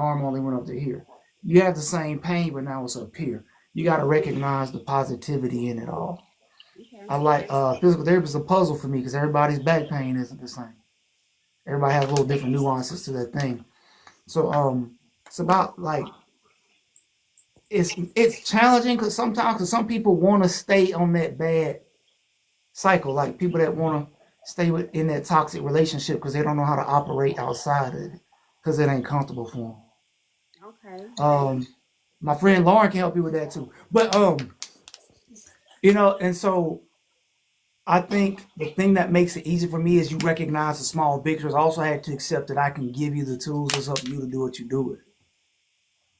B: arm only went up to here. You have the same pain, but now it's up here. You got to recognize the positivity in it all.
A: okay.
B: I like physical therapy is a puzzle for me because everybody's back pain isn't the same. Everybody has little different nuances to that thing. So it's about like it's challenging because some people want to stay on that bad cycle, like people that want to stay in that toxic relationship because they don't know how to operate outside of it because it ain't comfortable for
A: Okay.
B: them. My friend Lauren can help you with that too. But and so I think the thing that makes it easy for me is you recognize the small victories. I also had to accept that I can give you the tools. It's up to you to do what you do with it.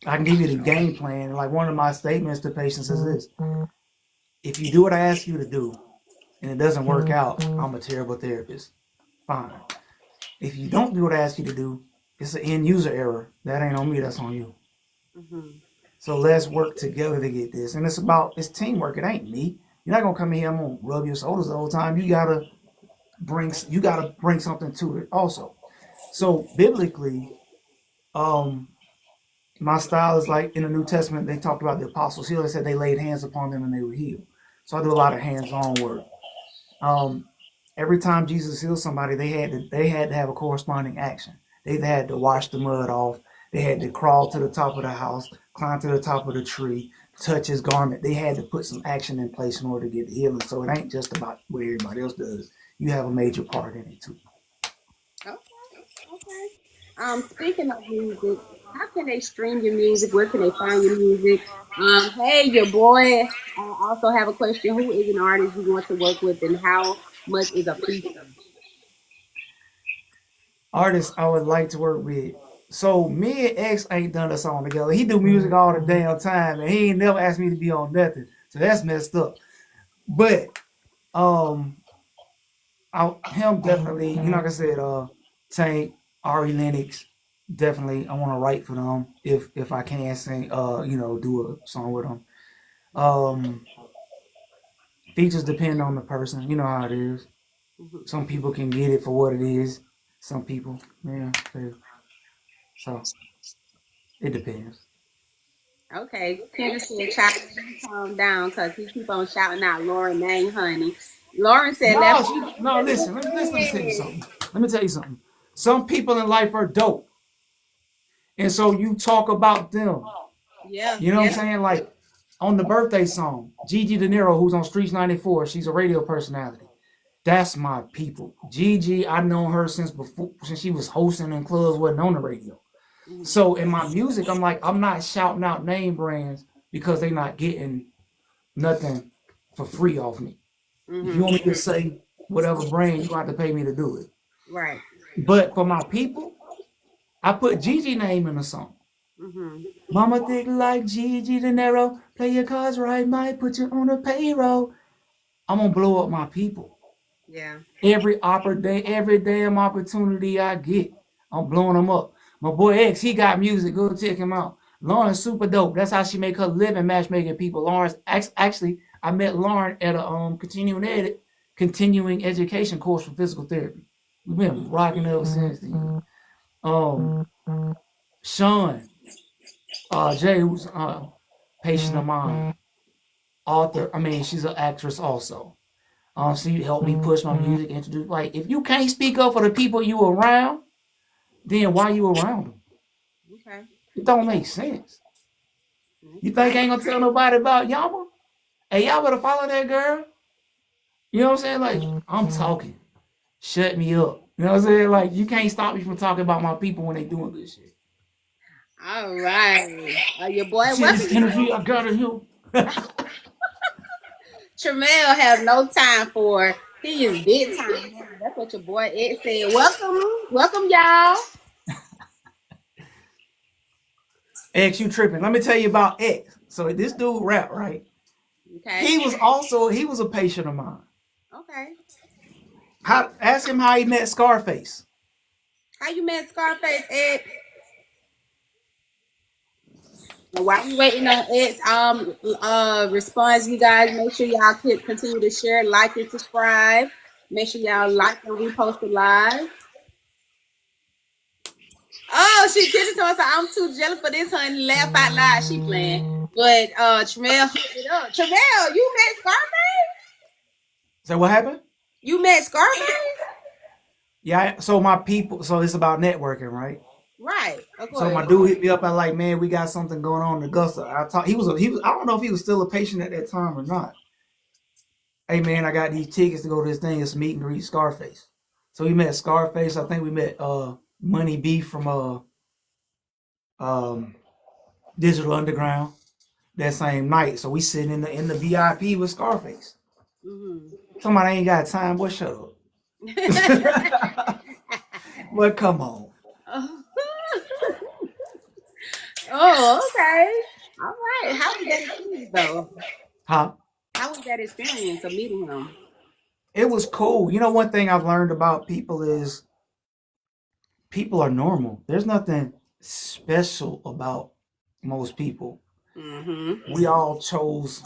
B: I can give you the game plan. Like one of my statements to patients is this: if you do what I ask you to do and it doesn't work out, I'm a terrible therapist. Fine. If you don't do what I ask you to do, it's an end user error. That ain't on me. That's on you.
A: Mm-hmm.
B: So let's work together to get this. And it's teamwork. It ain't me. You're not gonna come in here. I'm gonna rub your shoulders the whole time. You gotta bring something to it also. So biblically, um, my style is like in the New Testament. They talked about the apostles. Here they said they laid hands upon them and they were healed. So I do a lot of hands-on work. Um, every time Jesus healed somebody, they had to have a corresponding action. They had to wash the mud off. They had to crawl to the top of the house, climb to the top of the tree, touch his garment. They had to put some action in place in order to get the healing. So it ain't just about what everybody else does. You have a major part in it too.
A: Okay. Okay. Speaking of music, how can they stream your music? Where can they find your music? Hey, your boy. I also have a question. Who is an artist you want to work with, and how much is a feature?
B: Artists I would like to work with. So me and X ain't done a song together. He do music all the damn time, and he ain't never asked me to be on nothing. So that's messed up. But um, him definitely. Like I said, Tank, Ari Lennox, definitely. I want to write for them if I can sing. Do a song with them. Um, features depend on the person. You know how it is.
A: Mhm.
B: Some people can get it for what it is. Some people, yeah. So it depends.
A: Okay, Kendra said, "Child, you calm down, cause he keep on shouting out Lauren name, honey." Lauren said, "Left."
B: No. Listen, let me tell you something. Let me tell you something. Some people in life are dope, and so you talk about them.
A: Yeah,
B: You know what I'm
A: yeah.
B: saying? Like on the birthday song, Gigi De Niro, who's on Streets 94, she's a radio personality. That's my people. Gigi, I've known her since she was hosting in clubs, wasn't on the radio.
A: Mhm.
B: So in my music, I'm not shouting out name brands because they're not getting nothing for free off me. If you
A: Mhm.
B: want me to say whatever brand, you have to pay me to do it.
A: Right.
B: But for my people, I put Gigi name in the song.
A: Mhm.
B: Mama thick like Gigi De Niro. Play your cards right, might put you on a payroll. I'm gonna blow up my people.
A: Yeah.
B: Every damn opportunity I get, I'm blowing them up. My boy X, he got music. Go check him out. Lauren's super dope. That's how she make her living matchmaking people. Lauren's actually, I met Lauren at a continuing education course for physical therapy. We've been rocking ever since then. Sean, Jay, who's a patient of mine, author. I mean, she's an actress also. She helped me push my music, introduce. Like, if you can't speak up for the people you around, then why you around them?
A: Okay.
B: It don't make sense. You think I ain't gonna tell nobody about Yama? Hey, y'all better follow that girl. You know what I'm saying? Like, I'm talking. Shut me up. You know what I'm saying? Like, you can't stop me from talking about my people when they doing good shit.
A: All right. Your boy,
B: See this energy I got in here?
A: TraMel has no time for. He is big time. That's what your boy Ed said. Welcome, y'all.
B: X, you tripping. Let me tell you about X. So this dude rap, right?
A: Okay.
B: He was a patient of mine.
A: Okay.
B: Ask him how he met Scarface.
A: How you met Scarface, Ed? While we waiting on Ed's response, you guys make sure y'all continue to share, like, and subscribe. Make sure y'all like and repost the live. Oh, she did it to us. I'm too jealous for this, honey. Laugh out loud. She playing. But TraMel hooked it up. TraMel, you met Scarface?
B: So what happened?
A: You met Scarface?
B: Yeah, so my people, so it's about networking, right?
A: Right.
B: So my dude hit me up. I like, man, we got something going on in Augusta. He was. I don't know if he was still a patient at that time or not. Hey man, I got these tickets to go to this thing. It's meet and greet Scarface. So we met Scarface. I think we met Money B from Digital Underground that same night. So we sitting in the VIP with Scarface. Somebody ain't got time. Boy, shut up. Well, come on.
A: Oh, okay. All right. How was that experience, though?
B: Huh?
A: How was that experience of meeting him?
B: It was cool. You know, one thing I've learned about people is people are normal. There's nothing special about most people. We all chose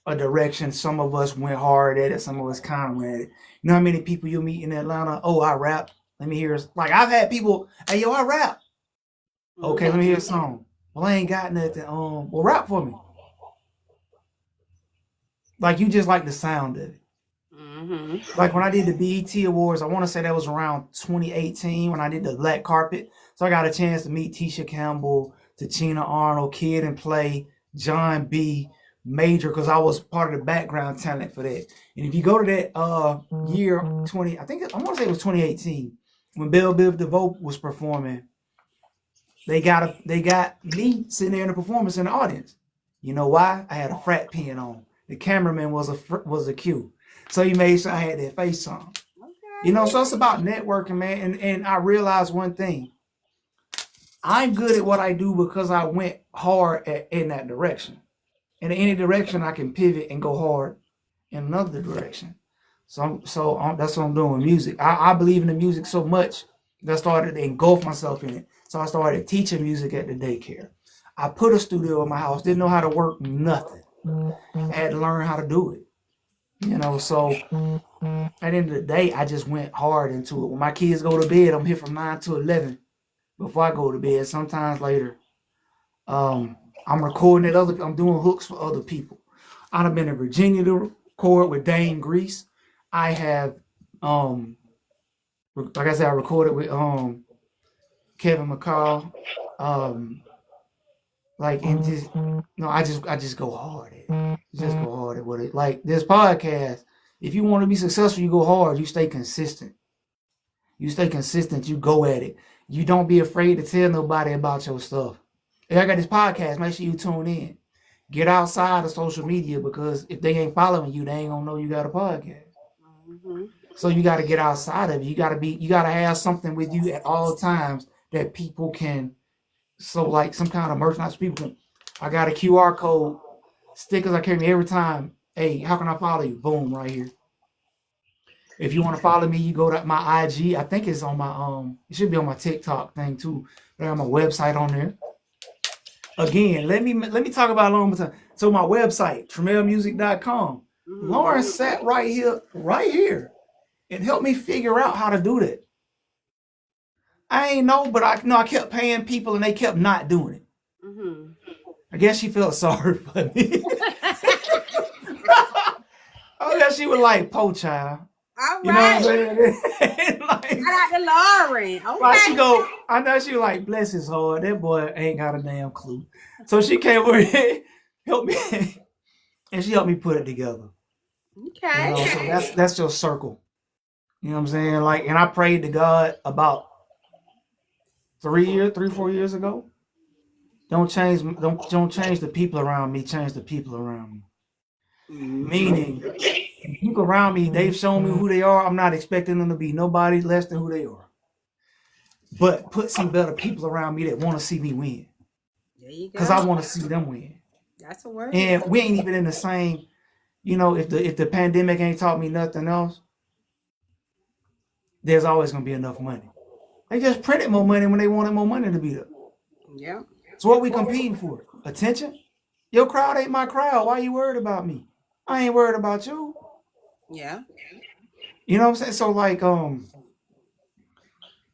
B: a direction. Some of us went hard at it. Some of us kind of went at it. You know how many people you meet in Atlanta? Oh, I rap. Let me hear. Like, I've had people, hey, yo, I rap. Okay, let me hear a song. Well, I ain't got nothing. Well, rap for me. Like, you just like the sound of it. Like when I did the BET Awards, I want to say that was around 2018 when I did the black carpet. So I got a chance to meet Tisha Campbell, Tachina Arnold, Kid and Play, John B, Major, because I was part of the background talent for that. And if you go to that year 20, I want to say it was 2018 when Belle Biv DeVoe was performing. They got me sitting there in the performance in the audience. You know why? I had a frat pin on. The cameraman was a Q. So he made sure I had that face on. Okay. You know, so it's about networking, man. And I realized one thing. I'm good at what I do because I went hard in that direction. In any direction, I can pivot and go hard in another direction. So that's what I'm doing with music. I believe in the music so much that I started to engulf myself in it. So I started teaching music at the daycare. I put a studio in my house. Didn't know how to work nothing. I had to learn how to do it. You know, so at the end of the day, I just went hard into it. When my kids go to bed, I'm here from 9 to 11 before I go to bed. Sometimes later, I'm recording I'm doing hooks for other people. I've been in Virginia to record with Dane Grease. I have, like I said, I recorded with Kevin McCall. Like, and just, no, I just go hard at it. Just go hard at what it. Like this podcast, if you want to be successful, you go hard. You stay consistent. You stay consistent. You go at it. You don't be afraid to tell nobody about your stuff. If I got this podcast, make sure you tune in. Get outside of social media because if they ain't following you, they ain't gonna know you got a podcast. So you got to get outside of it. You got to have something with you at all times that people can. So like some kind of merchandise people can. I got a QR code, stickers I carry every time. Hey, how can I follow you? Boom, right here. If you want to follow me, you go to my IG. I think it's on my it should be on my TikTok thing too. But I have my website on there. again, let me talk about Lauren time. So my website, TraMelmusic.com. Lauren sat right here, and helped me figure out how to do that. I ain't know, but I know I kept paying people and they kept not doing it.
A: Mm-hmm.
B: I guess she felt sorry for me. I guess she was like, "Po child."
A: All
B: You know what I'm
A: right.
B: saying? Like,
A: Shout out to Lauren.
B: like she
A: Okay.
B: go, I know she was like, bless his heart. That boy ain't got a damn clue. So she came over here, helped me, and she helped me put it together. You know, so
A: Okay.
B: that's your circle. You know what I'm saying? Like, and I prayed to God about 4 years ago. Don't change the people around me. Change the people around me. Meaning, people around me, they've shown me who they are. I'm not expecting them to be nobody less than who they are. But put some better people around me that want to see me win.
A: There you
B: Because
A: go.
B: I want to see them win.
A: That's a word.
B: And we ain't even in the same, you know, if the pandemic ain't taught me nothing else, there's always gonna be enough money. They just printed more money when they wanted more money to be there.
A: Yeah.
B: So what we competing for? Attention? Your crowd ain't my crowd. Why you worried about me? I ain't worried about you.
A: Yeah.
B: You know what I'm saying? So like,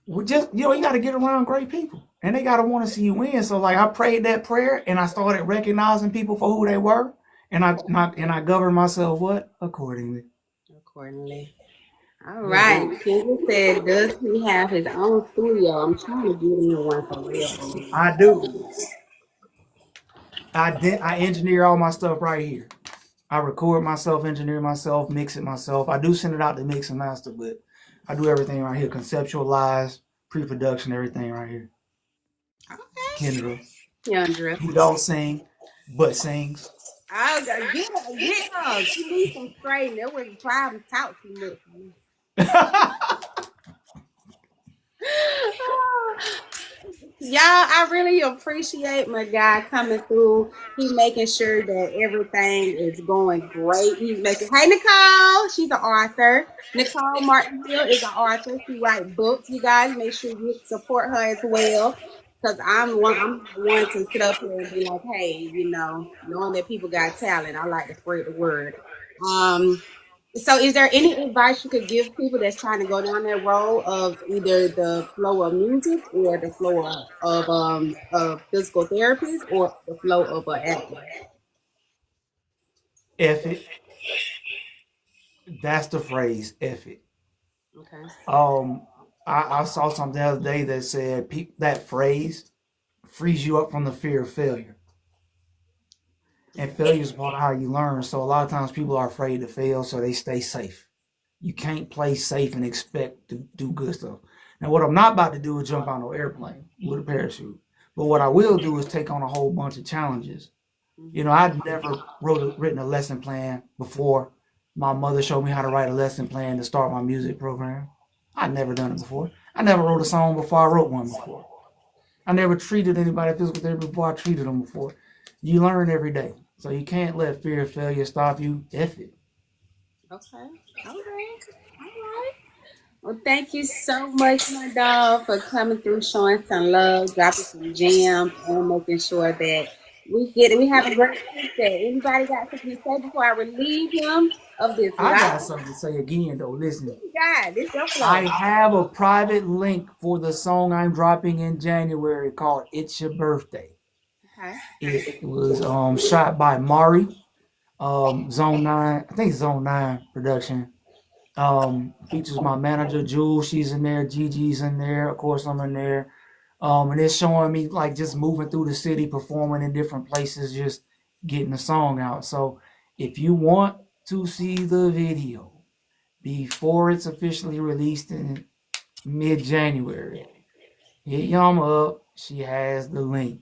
B: we just, you know, you got to get around great people, and they got to want to see you win. So like, I prayed that prayer, and I started recognizing people for who they were, and I governed myself what accordingly.
A: Accordingly. All
B: Yeah,
A: right. Kendra said, does he have his own studio? I'm trying to get him one for real.
B: I do. I engineer all my stuff right here. I record myself, engineer myself, mix it myself. I do send it out to mix and master, but I do everything right here. Conceptualize, pre-production, everything right here.
A: Okay.
B: Kendra,
A: Kendra.
B: who don't sing, but sings.
A: I'll go get her. She needs some straightening. That was trying to talk too much for me. Y'all, I really appreciate my guy coming through. He making sure that everything is going great. He's making. Hey, Nicole, she's an author. Nicole Martinville is an author. She writes books. You guys make sure you support her as well. Because I'm not one to sit up here and be like, hey, you know, knowing that people got talent, I like to spread the word. Um, so, is there any advice you could give people that's trying to go down that road of either the flow of music or the flow of physical therapist or the flow of an actor?
B: F it. That's the phrase. F it.
A: Okay.
B: Um, I saw something the other day that said that phrase frees you up from the fear of failure. And failure is part of how you learn. So a lot of times people are afraid to fail, so they stay safe. You can't play safe and expect to do good stuff. Now, what I'm not about to do is jump on an airplane with a parachute. But what I will do is take on a whole bunch of challenges. You know, I'd never written a lesson plan before. My mother showed me how to write a lesson plan to start my music program. I'd never done it before. I never wrote a song before I wrote one before. I never treated anybody physical therapy before I treated them before. You learn every day. So you can't let fear of failure stop you. F it.
A: Okay. All right. All right. Well, thank you so much, my dog, for coming through, showing some love, dropping some gems, and making sure that we get it. We have a great Tuesday. Anybody got something to say before I relieve him of this
B: I
A: life?
B: got something to say again, though. Listen,
A: God, this your
B: I
A: flow.
B: have a private link for the song I'm dropping in January called It's Your Birthday.
A: Okay.
B: It was shot by Mari, Zone 9, I think it's Zone 9 production. Features my manager, Jules, she's in there, Gigi's in there, of course I'm in there. And it's showing me like just moving through the city, performing in different places, just getting the song out. So if you want to see the video before it's officially released in mid-January, hit Yama up. She has the link.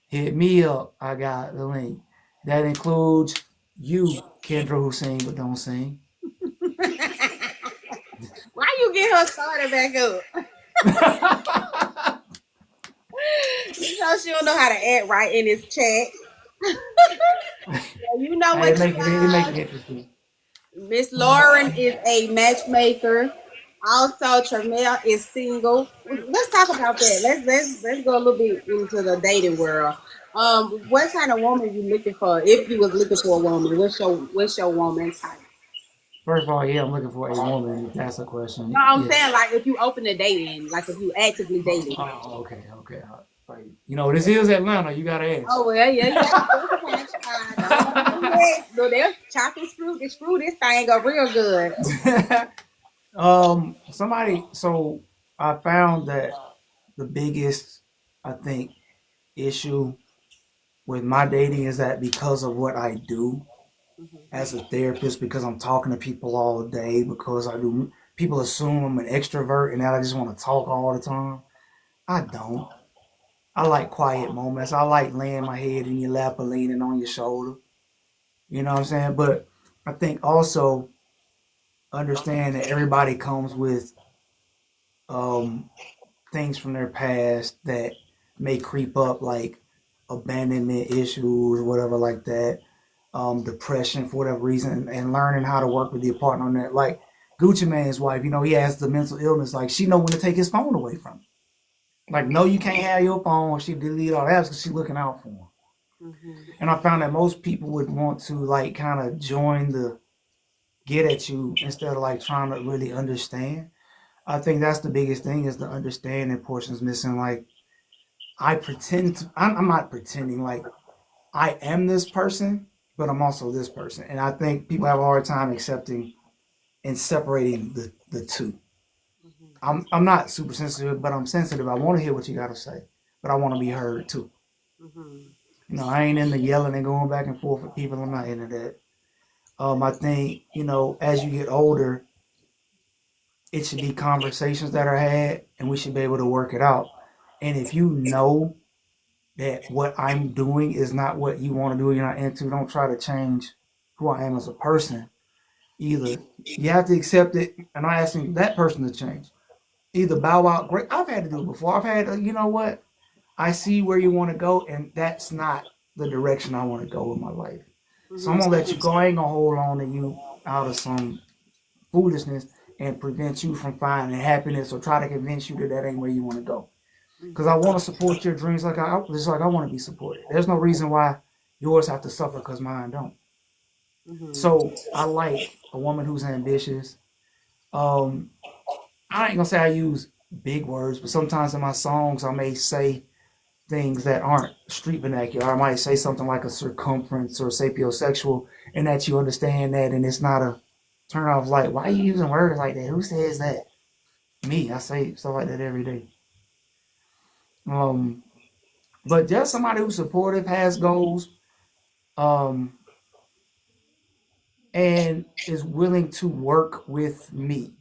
B: Hit me up. I got the link. That includes you, Kendra, who sing but don't sing.
A: Why you get her started back up? You know she don't know how to act right in this chat. Well, you know
B: Hey,
A: what, you
B: it make it
A: guys?
B: interesting.
A: Miss Lauren is a matchmaker. Also, TraMel is single. Let's talk about that. Let's go a little bit into the dating world. What kind of woman you looking for? If you was looking for a woman, what's your woman type?
B: First of all, yeah, I'm looking for a woman. If that's a
A: No,
B: question,
A: I'm saying
B: yes.
A: like if you open to dating, like if you actively dating.
B: Okay, okay. Like, this is Atlanta. You gotta ask.
A: Oh well, yeah, you got to kind of don't no, they'll chop and screw this thing up real good.
B: Somebody. So I found that the biggest, I think, issue with my dating is that because of what I do
A: Hmm.
B: as a therapist, because I'm talking to people all day, because I do, people assume I'm an extrovert and that I just want to talk all the time. I don't. I like quiet moments. I like laying my head in your lap or leaning on your shoulder. You know what I'm saying? But I think also understand that everybody comes with um, things from their past that may creep up, like abandonment issues, whatever, like that, depression for whatever reason, and learning how to work with your partner on that. Like Gucci Mane's wife, he has the mental illness. Like she know when to take his phone away from him. Like, no, you can't have your phone. She delete all the apps because she's looking out for him.
A: Hmm.
B: And I found that most people would want to like kind of join the get at you instead of like trying to really understand. I think that's the biggest thing is the understanding portion's missing. Like I'm not pretending like I am this person, but I'm also this person. And I think people have a hard time accepting and separating the two.
A: Hmm.
B: I'm not super sensitive, but I'm sensitive. I want to hear what you got to say, but I want to be heard too.
A: Hmm.
B: I ain't into yelling and going back and forth with people. I'm not into that. I think, as you get older, it should be conversations that are had and we should be able to work it out. And if you know that what I'm doing is not what you want to do, you're not into, don't try to change who I am as a person either. You have to accept it, and I'm asking that person to change. Either bow out, great. I've had to do it before. I've had, you know what? I see where you want to go, and that's not the direction I want to go with my life. So I'm
A: Hmm.
B: gonna let you go. I ain't gonna hold on to you out of some foolishness and prevent you from finding happiness or try to convince you that that ain't where you want to go. Because I want to support your dreams just like I want to be supported. There's no reason why yours have to suffer because mine don't.
A: Hmm.
B: So I like a woman who's ambitious. Um, I ain't gonna say I use big words, but sometimes in my songs I may say things that aren't street vernacular. I might say something like a circumference or sapiosexual, and that you understand that, and it's not a turn off. Like, why are you using words like that? Who says that? Me. I say stuff like that every day. Um, but just somebody who's supportive, has goals, um, and is willing to work with me.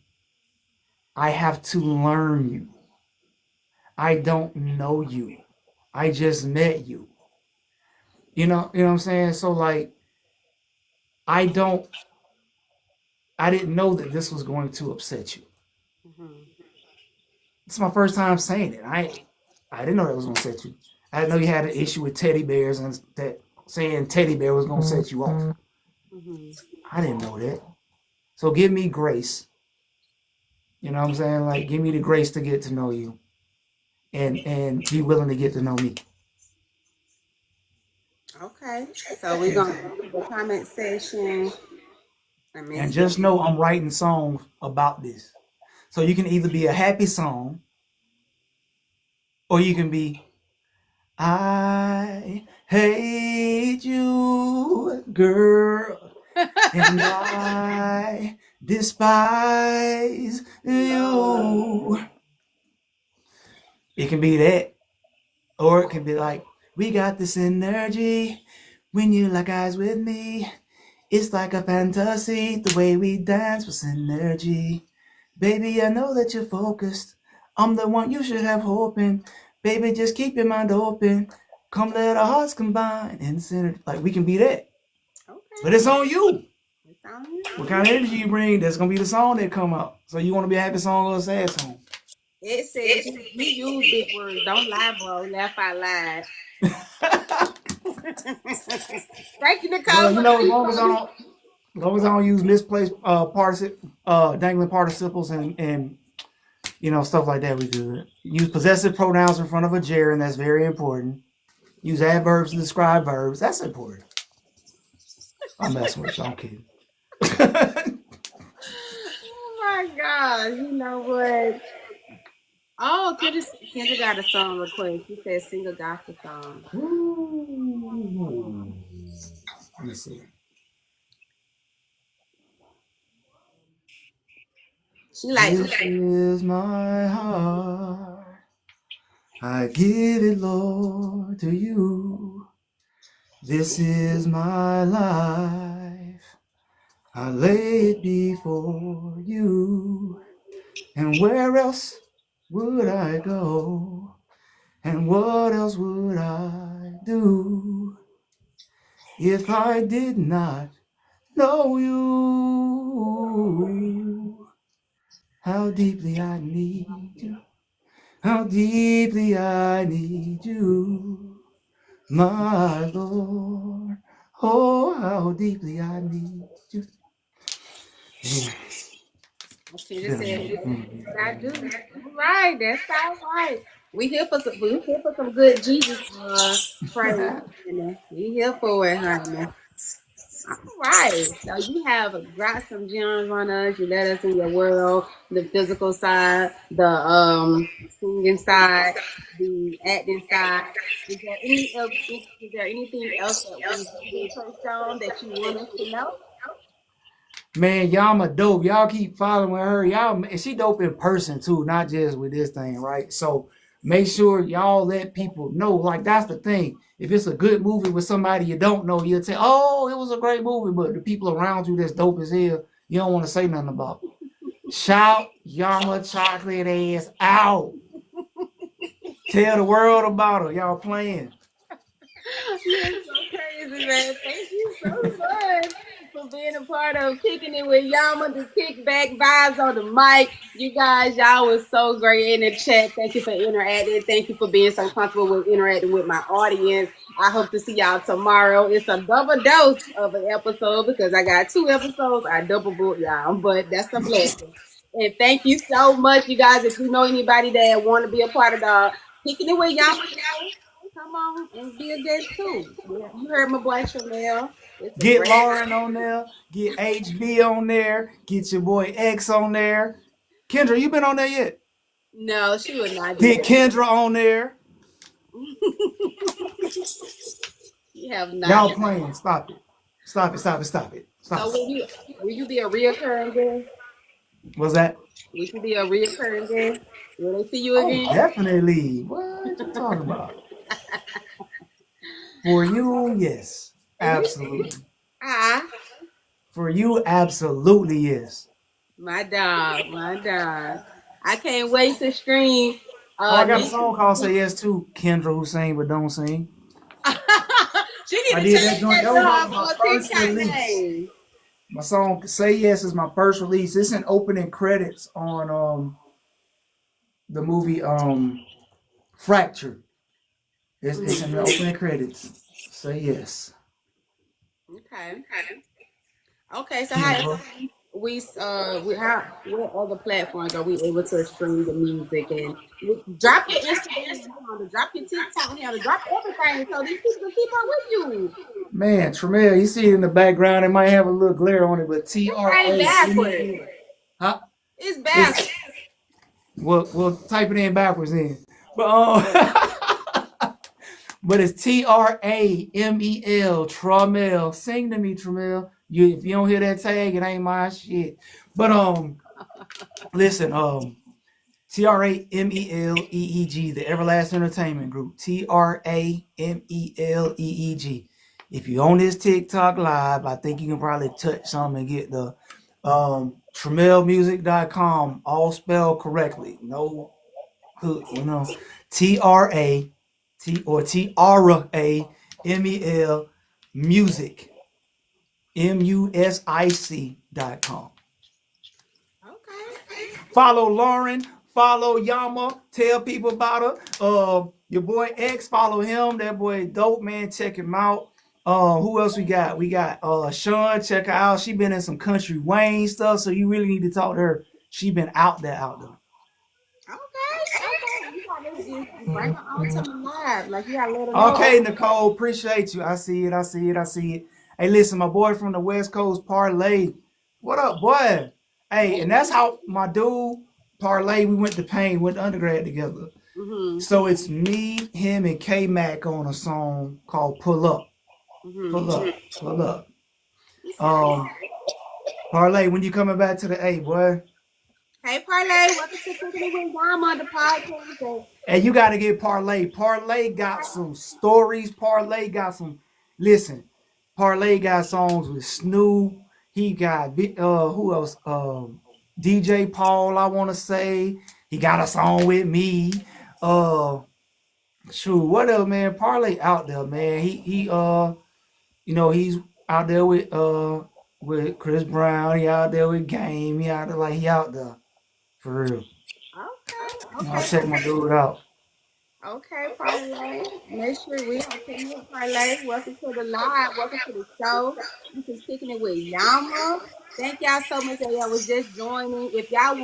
B: I have to learn you. I don't know you. I just met you. You know what I'm saying? So like I don't I didn't know that this was going to upset you.
A: Hmm.
B: It's my first time saying it. I didn't know that was going to set you. I didn't know you had an issue with teddy bears and that saying teddy bear was going to set you off.
A: Hmm.
B: I didn't know that. So give me grace. You know what I'm saying? Like give me the grace to get to know you and be willing to get to know me.
A: Okay, so we're gonna go to the comment section. Let me
B: And
A: see.
B: just know I'm writing songs about this. So you can either be a happy song or you can be I hate you, girl, and I despise
A: Lord.
B: you. It can be that, or it can be like, we got this energy when you lock eyes with me. It's like a fantasy, the way we dance with synergy. Baby, I know that you're focused. I'm the one you should have hope in. Baby, just keep your mind open. Come let our hearts combine and synergy. Like, we can be that. But it's
A: Okay,
B: on you.
A: it's on you.
B: What kind of energy you bring, that's going to be the song that come out. So you want to be a happy song or a sad song?
A: It says you use big words. Don't lie, bro. Laugh out loud. Thank you,
B: Well,
A: Nicole, for
B: as
A: the
B: long as I
A: info.
B: don't As long as I don't use misplaced dangling participles and stuff like that, we good. Use possessive pronouns in front of a gerund. That's very important. Use adverbs to describe verbs. That's important. I'm messing with you. I'm kidding.
A: Oh my God. You know what? Oh, Kendra got a song request. She said sing a gospel song.
B: Ooh. Let me see. This is my heart. I give it, Lord, to you. This is my life. I lay it before you. And where else would I go? And what else would I do if I did not know you? How deeply I need you. How deeply I need you, my Lord. Oh, how deeply I need you.
A: She just said, what I do. All right, that sounds right. We here for some good Jesus praise. We here for it, honey. All right. So you have got some gems on us. You let us in your world, the physical side, the singing side, the acting side. Is there anything else that we didn't touch on that you want us to know?
B: Man, Yama dope. Y'all keep following her. And she dope in person too, not just with this thing, right? So make sure y'all let people know. Like that's the thing. If it's a good movie with somebody you don't know, you'll say, "Oh, it was a great movie," but the people around you that's dope as hell, you don't want to say nothing about. Shout Yama chocolate ass out. Tell the world about her. Y'all playing.
A: You're so crazy, man. Thank you so much for being a part of Kicking It with Yama, the kickback vibes on the mic. You guys, y'all was so great in the chat. Thank you for interacting. Thank you for being so comfortable with interacting with my audience. I hope to see y'all tomorrow. It's a double dose of an episode because I got 2 episodes. I double booked y'all, but that's a blessing. And thank you so much, you guys. If you know anybody that want to be a part of the Kicking It with Yama show, come on and be a guest too. Yeah, you heard my boy TraMel. It's a
B: Get
A: great.
B: Lauren on there. Get HB on there. Get your boy X on there. Kendra, you been on there yet?
A: No, she would not do
B: Get
A: that.
B: Kendra on there.
A: You have not.
B: Y'all playing. Stop it. Stop it. Stop it. Stop it.
A: So
B: Stop it.
A: will you be a reoccurring guest?
B: What's that?
A: Will you be a reoccurring guest? Will they see you
B: Oh,
A: again?
B: definitely. What you talking about? For you, yes. Absolutely.
A: Ah,
B: For you, absolutely yes.
A: my dog, my dog. I can't wait to stream.
B: Oh, I got a
A: Nick.
B: song called Say Yes to Kendra who sing but don't sing.
A: She need
B: I
A: to
B: did that
A: change
B: joint.
A: that
B: That was
A: dog
B: my
A: on
B: first
A: TikTok
B: release.
A: name.
B: My song Say Yes is my first release. It's in opening credits on the movie Fracture. It's in the opening credits. Say Yes.
A: Okay. Okay. So how
B: Kendra.
A: what other platforms are we able to stream the music and drop your Instagram handle, drop your TikTok handle, drop everything so these people can keep up with you.
B: Man, TraMel, you see it in the background. It might have a little glare on it, but
A: Right backwards.
B: TRAMEL. Huh?
A: It's
B: It's
A: backwards.
B: we'll type it in backwards then. But but it's TRAMEL, TraMel. Sing to me, TraMel. If you don't hear that tag, it ain't my shit. But listen, TRAMELEEG, the Everlast Entertainment Group. TRAMELEEG. If you own this TikTok live, I think you can probably touch something and get the TraMelmusic.com all spelled correctly. No, TRA or TRAMEL music MUSIC.com.
A: Okay.
B: Follow Lauren. Follow Yama. Tell people about her. Your boy X. Follow him. That boy dope, man. Check him out. Who else we got? We got Sean. Check her out. She been in some Country Wayne stuff, so you really need to talk to her. She been out there, out there.
A: Okay. You gotta just bring her on to the live. Like you gotta let her know.
B: Okay, Nicole, appreciate you. I see it. I see it. I see it. Hey, listen, my boy from the West Coast, Parlay. What up, boy? Hey, and that's how my dude Parlay. We went to Payne, went to undergrad together.
A: Mm-hmm.
B: So it's me, him, and K Mac on a song called "Pull Up." Pull up. Pull up. Um, Parlay, when you coming back to the A, boy?
A: Hey, Parlay, welcome to Cooking It with Mom on the podcast.
B: And you got to get Parlay. Parlay got some stories. Parlay got some. Listen, Parlay got songs with Snoop. He got who else? DJ Paul. I want to say he got a song with me. Shoot, what else, man? Parlay out there, man. He's out there with Chris Brown. He out there with Game. He out there like he out there for real. I'll check my dude out.
A: Okay, Parlay. Make sure we are Kicking It Parlay. Welcome to the live. Welcome to the show. This is Kicking It with Yama. Thank y'all so much that y'all was just joining. If y'all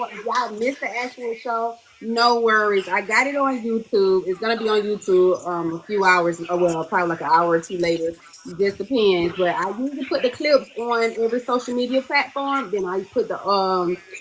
A: missed the actual show, no worries. I got it on YouTube. It's gonna be on YouTube a few hours, or well, probably like an hour or two later. It just depends. But I usually put the clips on every social media platform. Then I put the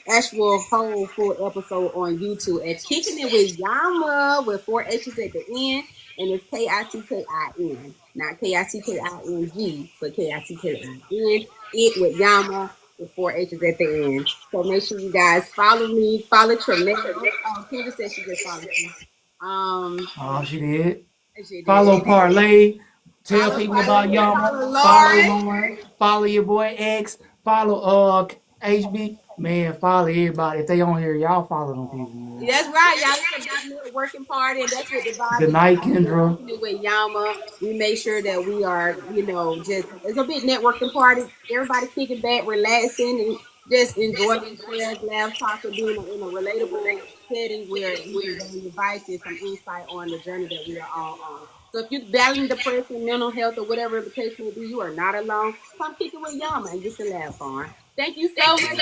A: actual whole full episode on YouTube at Kicking It with Yama with 4 H's at the end. And it's Kickin, not Kicking, but Kickin. It with Yama with 4 H's at the end. So make sure you guys follow me, follow TraMel. Oh, Kendra said she just followed me.
B: Oh, she did.
A: She did.
B: Follow Parlay. Tell
A: Follow
B: people about Yama.
A: Follow
B: Follow Lauren. Follow your boy X. Follow HB. Man, follow everybody. If they on here, y'all follow them people, man.
A: That's right, y'all. It's a definitely working party, and that's what the vibe
B: Good
A: is.
B: night, Kendra.
A: With Yama, we make sure that we are, just it's a big networking party. Everybody kicking back, relaxing, and just enjoying themselves, laugh, talk, and being in a relatable setting where we bring advice and some insight on the journey that we are all on. So if you're battling depression, mental health, or whatever the case may be, you are not alone. Come kick it with Yama and get your laugh on. Thank you so much.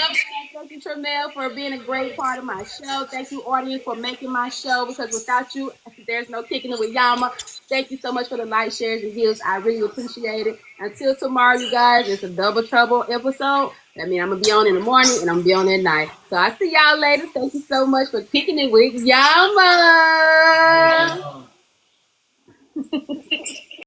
A: Thank you, TraMel, for being a great part of my show. Thank you, audience, for making my show, because without you, there's no Kicking It with Yama. Thank you so much for the likes, shares, and views. I really appreciate it. Until tomorrow, you guys, it's a Double Trouble episode. I mean, I'm going to be on in the morning and I'm going to be on at night. So I'll see y'all later. Thank you so much for Kicking It with Yama.